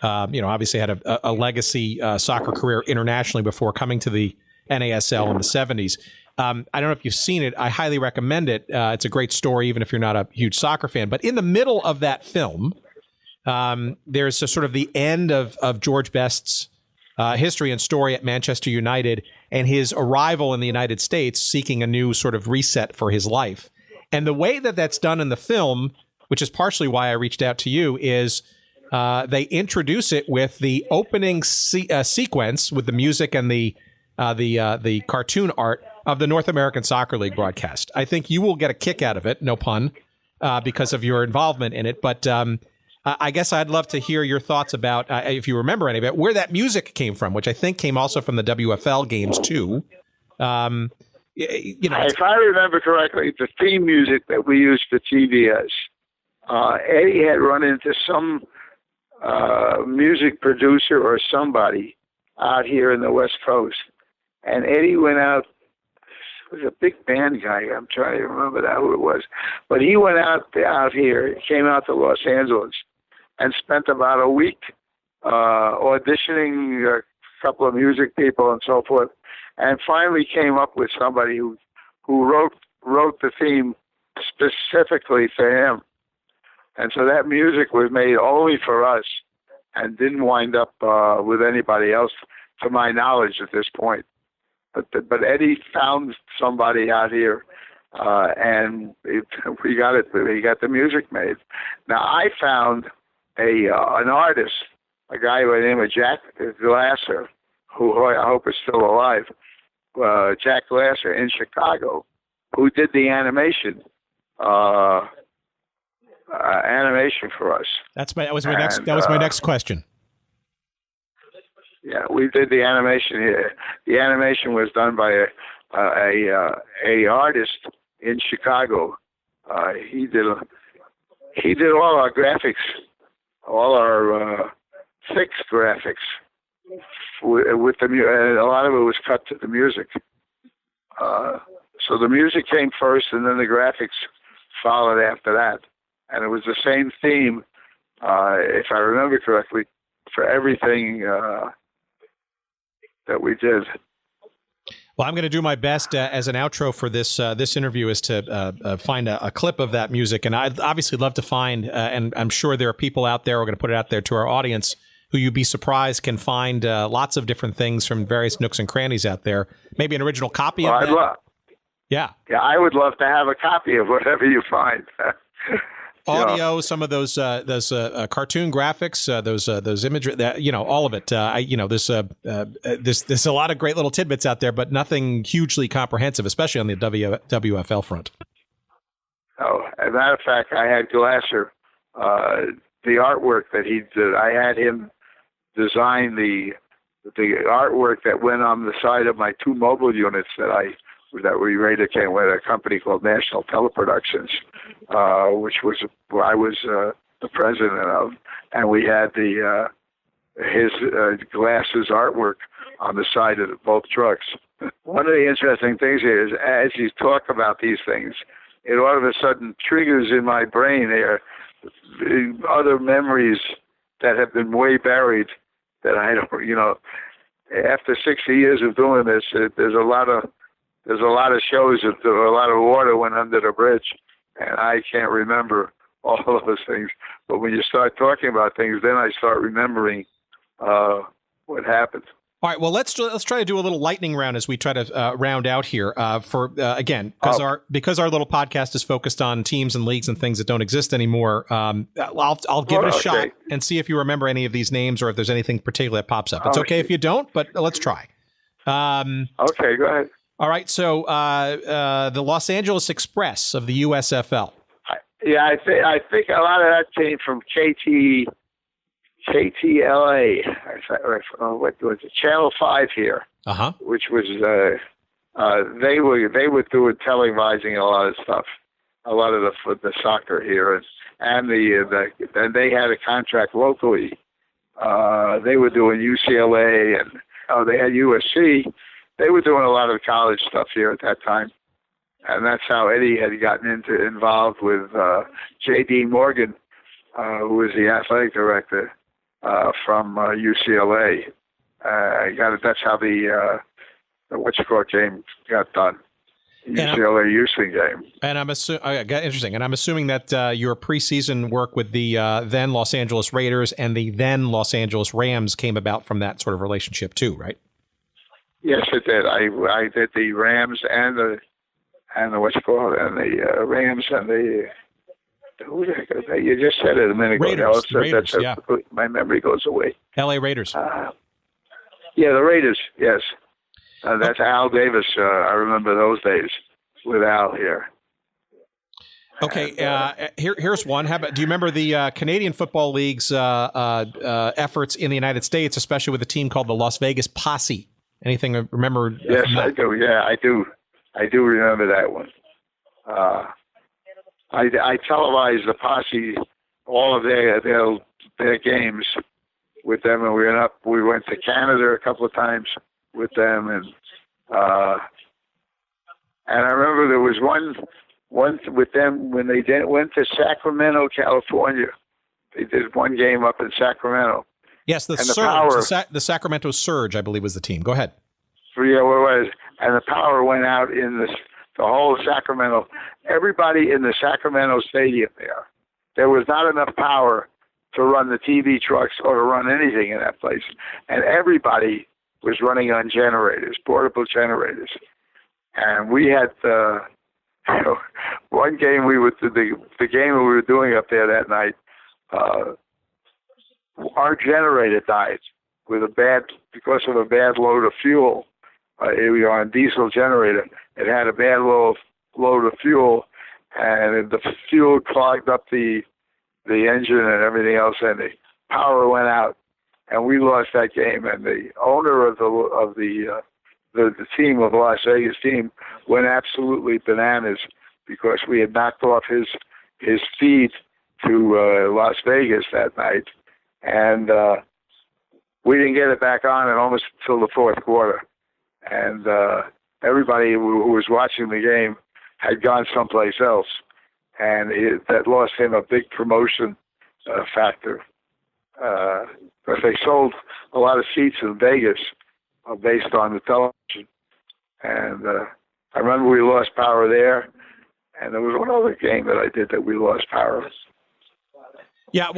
obviously had a legacy soccer career internationally before coming to the NASL in the 70s. I don't know if you've seen it. I highly recommend it. It's a great story, even if you're not a huge soccer fan. But in the middle of that film, there's a sort of the end of George Best's history and story at Manchester United and his arrival in the United States, seeking a new sort of reset for his life. And the way that that's done in the film, which is partially why I reached out to you, is they introduce it with the opening sequence with the music and the cartoon art of the North American Soccer League broadcast. I think you will get a kick out of it, no pun, because of your involvement in it. But I guess I'd love to hear your thoughts about, if you remember any of it, where that music came from, which I think came also from the WFL games too. If I remember correctly, the theme music that we used for TVS, Eddie had run into some music producer or somebody out here in the West Coast, and Eddie went out. It was a big band guy. I'm trying to remember who it was, but he went out here. He came out to Los Angeles and spent about a week auditioning a couple of music people and so forth, and finally came up with somebody who wrote the theme specifically for him. And so that music was made only for us and didn't wind up with anybody else, to my knowledge, at this point. But Eddie found somebody out here, and we got it. He got the music made. Now I found an artist, a guy by the name of Jack Glasser, who I hope is still alive. Jack Glasser in Chicago, who did the animation for us. That was my next question. Yeah, we did the animation here. The animation was done by a artist in Chicago. He did all our graphics, all our fixed graphics with the music. A lot of it was cut to the music. So the music came first, and then the graphics followed after that. And it was the same theme, if I remember correctly, for everything that we did. Well, I'm going to do my best as an outro for this interview is to find a clip of that music. And I'd obviously love to find, and I'm sure there are people out there, we're going to put it out there to our audience, who you'd be surprised can find lots of different things from various nooks and crannies out there. Maybe an original copy of that. Yeah, I would love to have a copy of whatever you find. audio, some of those cartoon graphics, those imagery, that all of it. There's a lot of great little tidbits out there, but nothing hugely comprehensive, especially on the WFL front. Oh, as a matter of fact, I had Glasser, the artwork that he did. I had him design the artwork that went on the side of my 2 mobile units that we rated came with a company called National Teleproductions, which was where I was the president of, and we had his Glasses artwork on the side of both trucks. One of the interesting things here is, as you talk about these things, it all of a sudden triggers in my brain there other memories that have been way buried that I don't, after 60 years of doing this, there's a lot of shows that a lot of water went under the bridge, and I can't remember all of those things. But when you start talking about things, then I start remembering what happened. All right. Well, let's try to do a little lightning round as we try to round out here. Because our little podcast is focused on teams and leagues and things that don't exist anymore. I'll give it a shot and see if you remember any of these names or if there's anything particular that pops up. It's okay if you don't, but let's try. Okay, go ahead. All right. So the Los Angeles Express of the USFL. I think a lot of that came from KTLA, what was it? Channel 5 here, which was they were doing televising a lot of stuff, a lot of the soccer here, and they had a contract locally. They were doing UCLA and they had USC. They were doing a lot of college stuff here at that time, and that's how Eddie had gotten involved with J.D. Morgan, who was the athletic director. From UCLA. That's how the game got done. UCLA Houston game. And interesting. And I'm assuming that your preseason work with the then Los Angeles Raiders and the then Los Angeles Rams came about from that sort of relationship too, right? Yes, it did. I did the Rams and the Rams and the. You just said it a minute ago. Raiders, yeah. My memory goes away. L.A. Raiders. The Raiders, yes. That's Al Davis. I remember those days with Al here. Okay, here's one. Do you remember the Canadian Football League's efforts in the United States, especially with a team called the Las Vegas Posse? Anything remember? Yes, I do. Yeah, I do. I do remember that one. I televised the Posse, all of their games with them, and we went to Canada a couple of times with them, and I remember there was one with them when they went to Sacramento, California. They did one game up in Sacramento. Yes, the Surge, the Sacramento Surge, I believe, was the team. Go ahead. Yeah, what was? And the power went out in the whole Sacramento. Everybody in the Sacramento stadium there was not enough power to run the TV trucks or to run anything in that place. And everybody was running on generators, portable generators. And we had one game the game we were doing up there that night, our generator died because of a bad load of fuel. It was on a diesel generator. It had a bad load of fuel, and the fuel clogged up the engine and everything else, and the power went out, and we lost that game. And the owner of the team of the Las Vegas team went absolutely bananas because we had knocked off his feed to Las Vegas that night, and we didn't get it back on almost until the fourth quarter. And everybody who was watching the game had gone someplace else, and that lost him a big promotion factor. Because they sold a lot of seats in Vegas based on the television. And I remember we lost power there, and there was one other game that I did that we lost power. Yeah,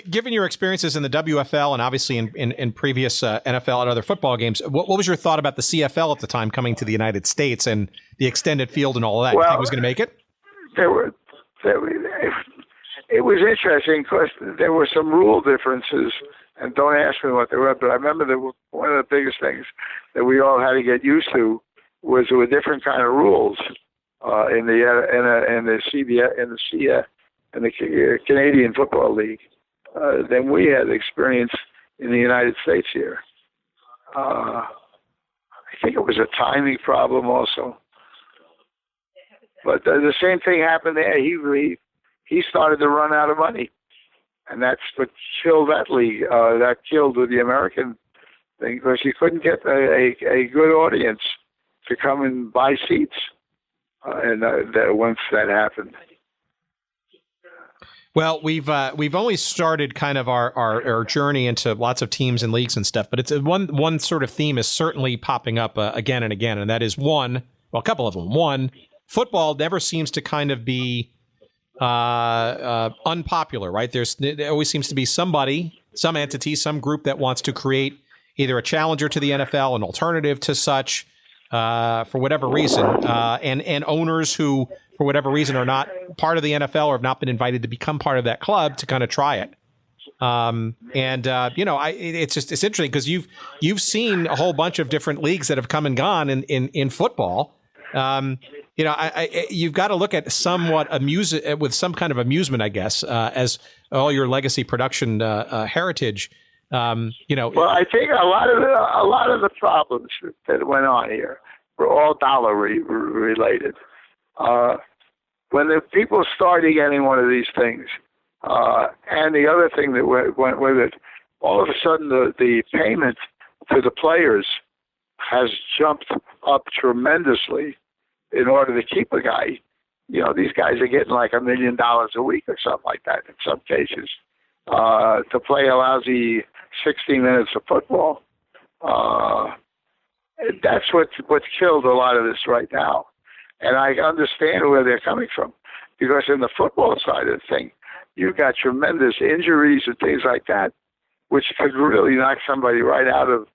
given your experiences in the WFL and obviously in previous NFL and other football games, what was your thought about the CFL at the time coming to the United States and the extended field and all of that? You think it was going to make it? it was interesting because there were some rule differences, and don't ask me what they were, but I remember one of the biggest things that we all had to get used to was there were different kind of rules in the Canadian Football League than we had experienced in the United States here. I think it was a timing problem also. But the same thing happened there. He started to run out of money, and that's what killed that league. That killed the American thing because you couldn't get a good audience to come and buy seats. Once that happened. Well, we've only started kind of our journey into lots of teams and leagues and stuff, but it's one sort of theme is certainly popping up again and again, and that is a couple of them. One, football never seems to kind of be unpopular, right? There always seems to be somebody, some entity, some group that wants to create either a challenger to the NFL, an alternative to such, for whatever reason, and owners who, for whatever reason, are not part of the NFL or have not been invited to become part of that club to kind of try it. It's interesting because you've seen a whole bunch of different leagues that have come and gone in football. You've got to look at somewhat with some kind of amusement, I guess, as all your legacy production heritage. Well, I think a lot of the problems that went on here were all dollar related. When the people started getting one of these things, and the other thing that went with it, all of a sudden the payment to the players has jumped up tremendously in order to keep a guy. These guys are getting like $1 million a week or something like that in some cases to play a lousy 60 minutes of football. That's what's killed a lot of this right now. And I understand where they're coming from, because in the football side of the thing, you've got tremendous injuries and things like that, which could really knock somebody right out of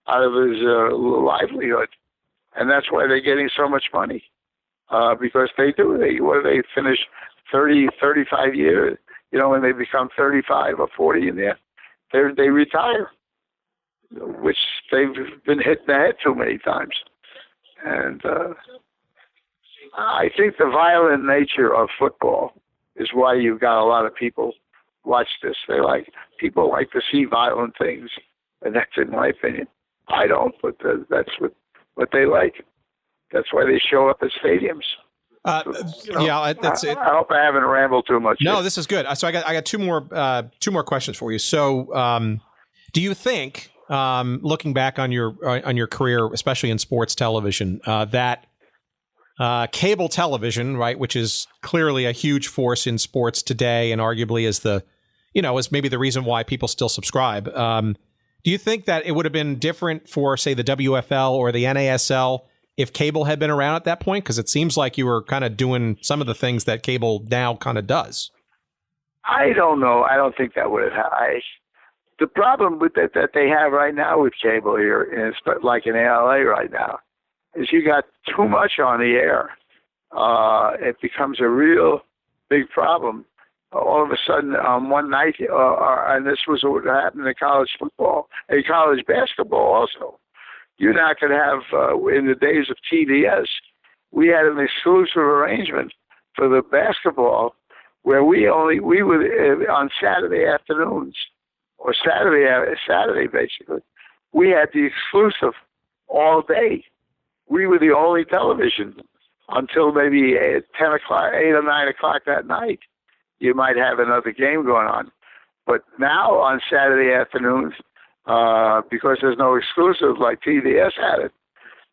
his livelihood. And that's why they're getting so much money, because they finish 30, 35 years. When they become 35 or 40 in there, they retire, which they've been hit in the head too many times. And I think the violent nature of football is why you've got a lot of people watch this. People like to see violent things, and that's in my opinion. I don't, but that's what they like. That's why they show up at stadiums. That's it. I hope I haven't rambled too much. No, here. This is good. So I got two more questions for you. So, do you think, looking back on your career, especially in sports television, that cable television, right, which is clearly a huge force in sports today, and arguably is is maybe the reason why people still subscribe. Do you think that it would have been different for, say, the WFL or the NASL if cable had been around at that point? Because it seems like you were kind of doing some of the things that cable now kind of does. I don't know. I don't think that would have happened. The problem with that they have right now with cable here, is like in LA right now, is you got too much on the air. It becomes a real big problem. All of a sudden, one night, and this was what happened in college basketball also. You're not going to have, in the days of TVS, we had an exclusive arrangement for the basketball where we would, on Saturday afternoons, or Saturday basically, we had the exclusive all day. We were the only television until maybe 8 or 9 o'clock that night. You might have another game going on. But now on Saturday afternoons, because there's no exclusive like TVS had it,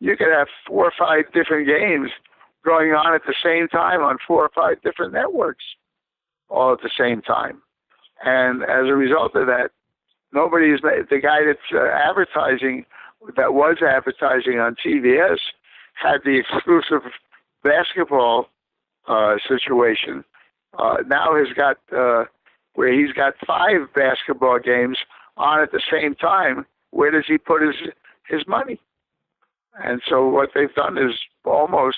you could have 4 or 5 different games going on at the same time on 4 or 5 different networks, all at the same time. And as a result of that, the guy that's advertising on TVS had the exclusive basketball situation. Now he's got where he's got 5 basketball games on at the same time. Where does he put his money? And so what they've done is almost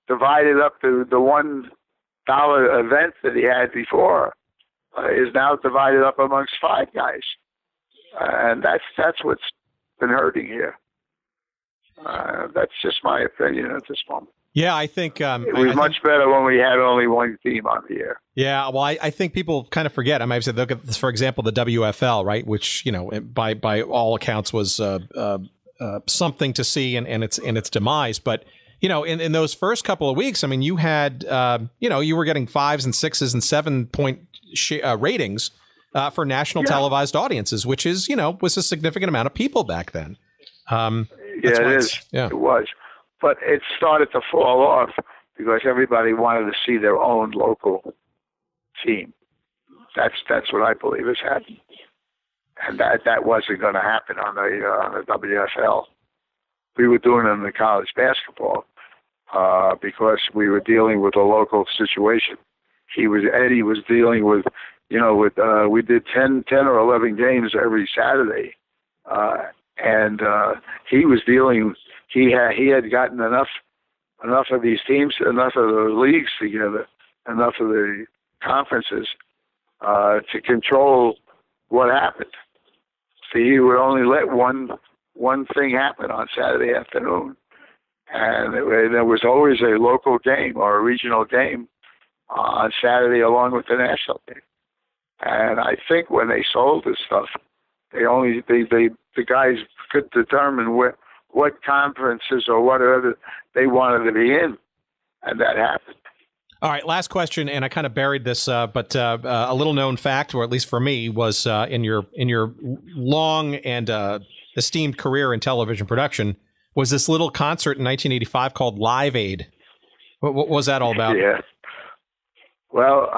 divided up the $1 event that he had before is now divided up amongst 5 guys, and that's what's been hurting here. That's just my opinion at this moment. Yeah, I think it was much better when we had only one team on the air. Yeah, well, I think people kind of forget. I mean, I've said, look at this, for example, the WFL, right, which by all accounts was something to see in its demise. But in those first couple of weeks, I mean, you had you were getting 5s and 6s and 7-point ratings for national televised audiences, which is was a significant amount of people back then. It is. Yeah, it was. But it started to fall off because everybody wanted to see their own local team. That's what I believe has happened, and that wasn't going to happen on the WFL. We were doing it in the college basketball because we were dealing with a local situation. Eddie was dealing with we did 10 or 11 games every Saturday, and he was dealing. He had gotten enough of these teams, enough of the leagues together, enough of the conferences to control what happened. See, he would only let one thing happen on Saturday afternoon, and there was always a local game or a regional game on Saturday along with the national game. And I think when they sold this stuff, the guys could determine what conferences or what other they wanted to be in, and that happened. All right, last question, and I kind of buried this, but a little known fact, or at least for me, was in your long and esteemed career in television production, was this little concert in 1985 called Live Aid. What was that all about? Yeah. Well,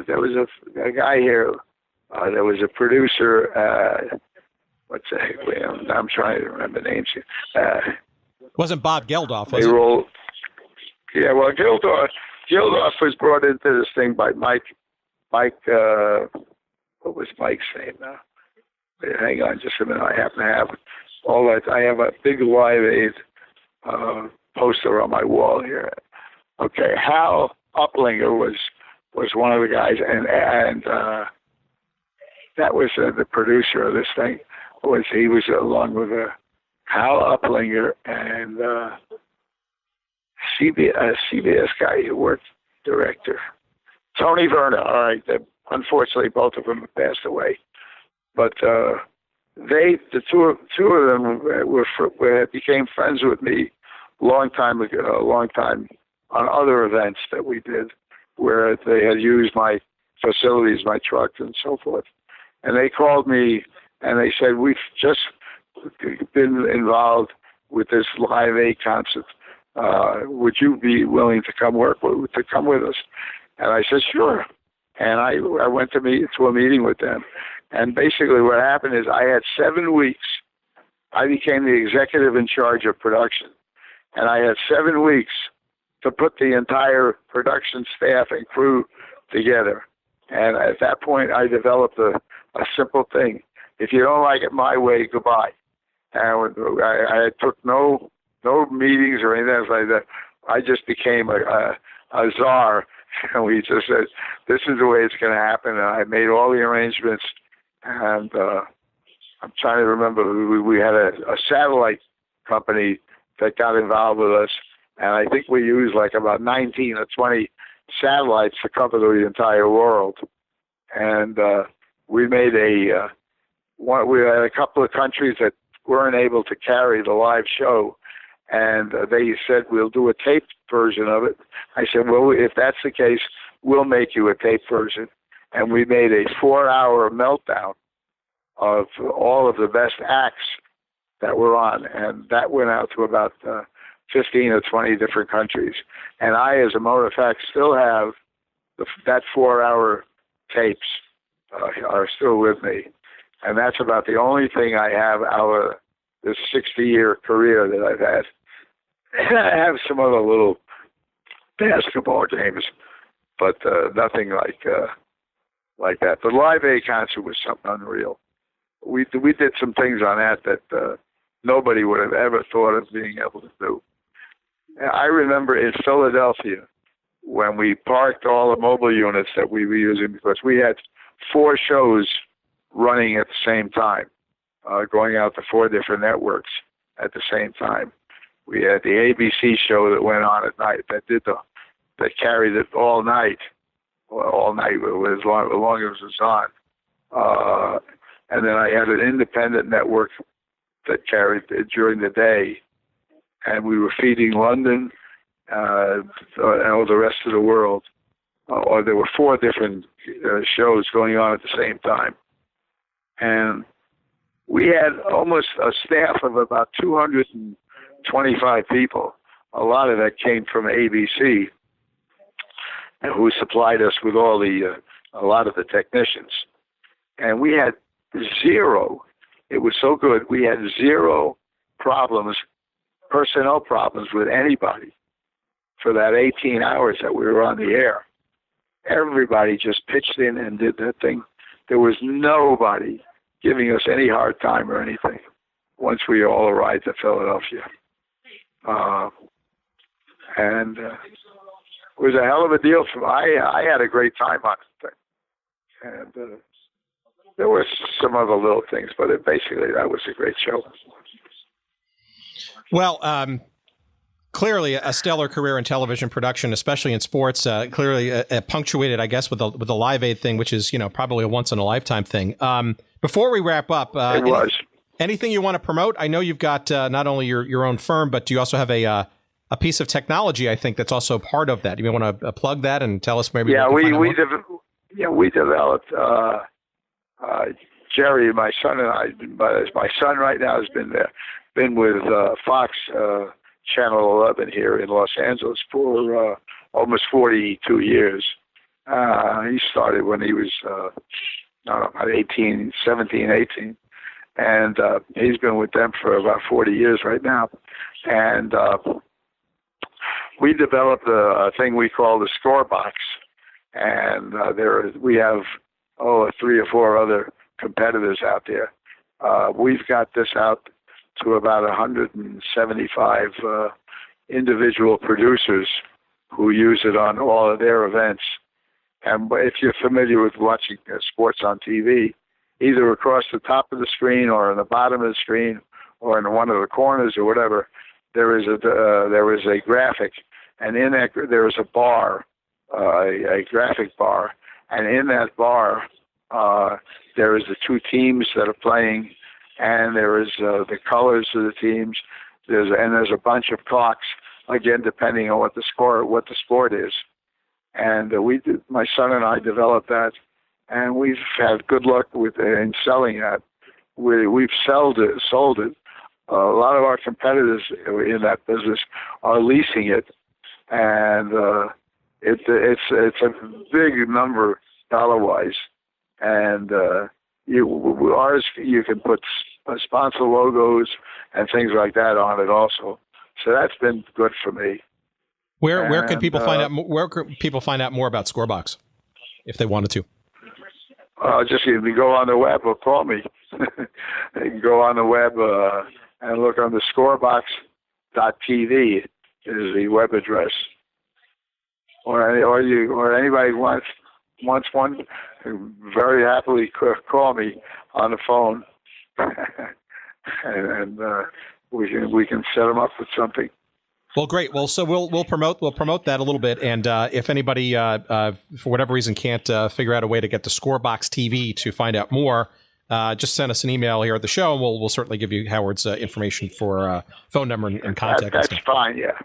there was a guy here. There was a producer. What's that? I'm trying to remember names here. Wasn't Bob Geldof, was it? Yeah, well, Geldof was brought into this thing by Mike. What was Mike's name now? Wait, hang on just a minute. I happen to have all that. I have a big Live Aid poster on my wall here. Okay, Hal Uplinger was one of the guys, and that was the producer of this thing. He was along with Hal Uplinger and CBS guy who worked director, Tony Verna. All right, unfortunately, both of them have passed away, but the two of them became friends with me a long time on other events that we did, where they had used my facilities, my truck, and so forth. And they called me and they said, "We've just been involved with this Live Aid concert. Would you be willing to come with us?" And I said, "Sure." And I went to a meeting with them. And basically what happened is I had 7 weeks. I became the executive in charge of production. And I had 7 weeks to put the entire production staff and crew together. And at that point, I developed a simple thing. If you don't like it my way, goodbye. And I took no meetings or anything like that. I just became a czar. And we just said, this is the way it's going to happen. And I made all the arrangements. And I'm trying to remember, we had a satellite company that got involved with us. And I think we used like about 19 or 20 satellites to cover the entire world. And we made we had a couple of countries that weren't able to carry the live show. And they said, we'll do a taped version of it. I said, well, if that's the case, we'll make you a taped version. And we made a 4-hour meltdown of all of the best acts that were on. And that went out to about 15 or 20 different countries. And I, as a matter of fact, still have that 4-hour tapes are still with me. And that's about the only thing I have out of this 60-year career that I've had. And I have some other little basketball games, but nothing like that. The Live Aid concert was something unreal. We did some things on that nobody would have ever thought of being able to do. I remember in Philadelphia, when we parked all the mobile units that we were using, because we had 4 shows running at the same time, going out to 4 different networks at the same time. We had the ABC show that went on at night that carried it all night, as long as it was on. And then I had an independent network that carried it during the day, and we were feeding London and all the rest of the world. Or there were 4 different shows going on at the same time. And we had almost a staff of about 225 people. A lot of that came from ABC, who supplied us with a lot of the technicians. And we had 0. It was so good. We had 0 problems, personnel problems with anybody for that 18 hours that we were on the air. Everybody just pitched in and did their thing. There was nobody giving us any hard time or anything once we all arrived at Philadelphia. And it was a hell of a deal. I had a great time on the thing. And there were some other little things, but basically that was a great show. Well, clearly a stellar career in television production, especially in sports. Clearly punctuated, I guess, with the Live Aid thing, which is probably a once in a lifetime thing. Before we wrap up, anything you want to promote? I know you've got not only your own firm, but do you also have a piece of technology? I think that's also part of that. You may want to plug that and tell us maybe. Yeah, we developed. Jerry, my son, and I. My son right now has been with Fox Channel 11 here in Los Angeles for almost 42 years. He started when he was about 17, 18. And he's been with them for about 40 years right now. And we developed a thing we call the score box. And we have 3 or 4 other competitors out there. We've got this out to about 175 individual producers who use it on all of their events. And if you're familiar with watching sports on TV, either across the top of the screen or in the bottom of the screen or in one of the corners or whatever, there is a graphic, and in that there is a bar, a graphic bar, and in that bar there is the 2 teams that are playing, and there is the colors of the teams. There's a bunch of clocks, again depending on what the sport is. And my son and I developed that, and we've had good luck in selling that. We've sold it. A lot of our competitors in that business are leasing it, and it's a big number dollar-wise. And ours, you can put sponsor logos and things like that on it also. So that's been good for me. Where can people find out? Where can people find out more about Scorebox if they wanted to? Just you can go on the web or call me. You can go on the web and look on the scorebox.tv is the web address. Or anybody wants one, very happily call me on the phone, and we can set them up with something. Well, great. Well, so we'll promote that a little bit, and if anybody for whatever reason can't figure out a way to get to Scorebox TV to find out more, just send us an email here at the show, and we'll certainly give you Howard's information for phone number and contact. That's fine. Yeah.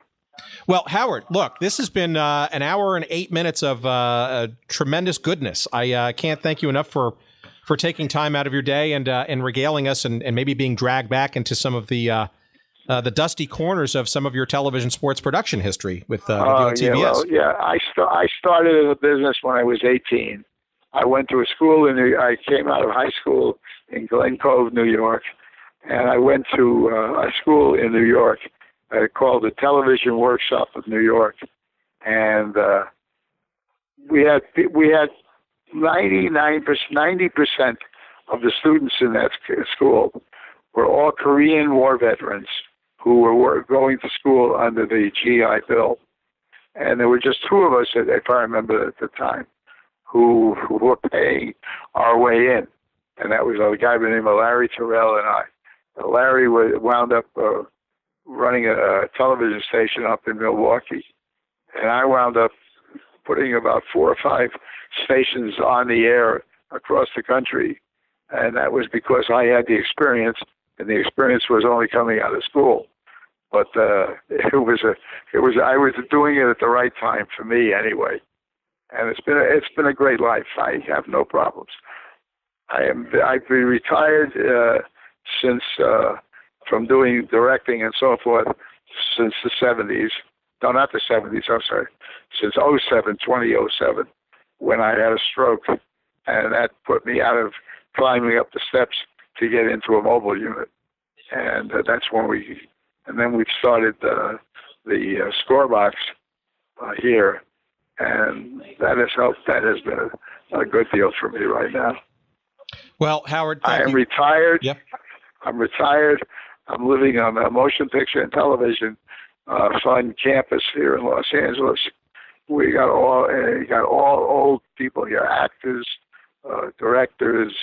Well, Howard, look, this has been an hour and 8 minutes of tremendous goodness. I can't thank you enough for taking time out of your day and regaling us and maybe being dragged back into some of the dusty corners of some of your television sports production history with TVS. I started in the business when I was 18. I went to a school I came out of high school in Glen Cove, New York, and I went to a school in New York called the Television Workshop of New York, and we had 90% of the students in that school were all Korean War veterans who were going to school under the GI Bill. And there were just two of us, if I remember at the time, who were paying our way in. And that was a guy by the name of Larry Terrell and I. Larry wound up running a television station up in Milwaukee. And I wound up putting about 4 or 5 stations on the air across the country. And that was because I had the experience, and the experience was only coming out of school. But I was doing it at the right time for me anyway. And it's been a great life. I have no problems. I've been retired since from doing directing and so forth since the 70s. No, not the 70s. I'm sorry. Since 2007, when I had a stroke, and that put me out of climbing up the steps to get into a mobile unit, and that's when we've started the scorebox here, and that has helped. That has been a good deal for me right now. Well, Howard, I am retired. Yep. I'm retired. I'm living on a motion picture and television fun campus here in Los Angeles. We got all old people here, actors, directors,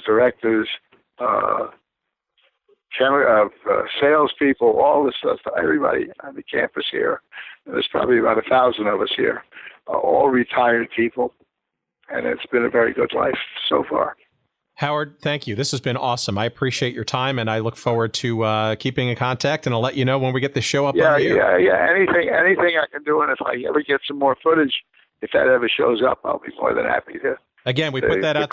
directors, salespeople, all this stuff. Everybody on the campus here. There's probably about 1,000 of us here, all retired people, and it's been a very good life so far. Howard, thank you. This has been awesome. I appreciate your time, and I look forward to keeping in contact, and I'll let you know when we get the show up on the air. Yeah. Anything I can do, and if I ever get some more footage, if that ever shows up, I'll be more than happy to. Again, we put that out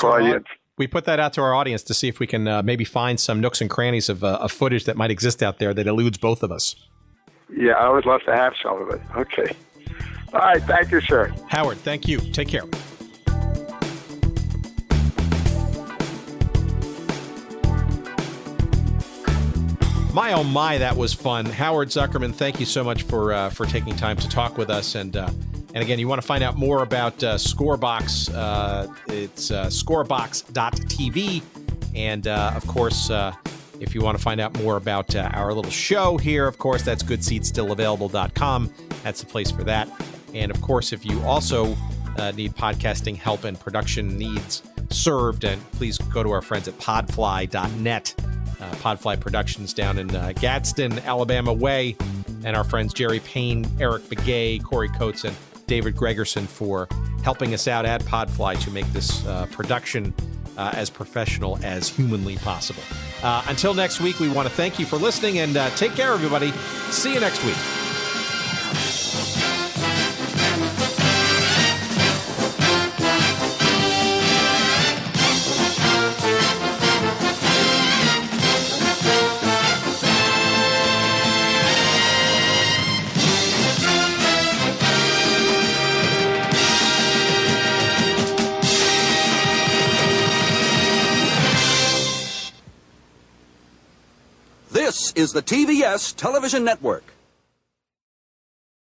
to our audience to see if we can maybe find some nooks and crannies of footage that might exist out there that eludes both of us. Yeah, I would love to have some of it. Okay. All right. Thank you, sir. Howard, thank you. Take care. My, oh my, that was fun. Howard Zuckerman, thank you so much for taking time to talk with us. And again, you want to find out more about Scorebox, it's scorebox.tv. And of course, if you want to find out more about our little show here, of course, that's goodseatsstillavailable.com. That's the place for that. And of course, if you also need podcasting help and production needs served, and please go to our friends at podfly.net. Podfly Productions down in Gadsden, Alabama way, and our friends Jerry Payne, Eric Begay, Corey Coates, and David Gregerson for helping us out at Podfly to make this production as professional as humanly possible. Until next week, we want to thank you for listening, and take care, everybody. See you next week. This is the TVS Television Network.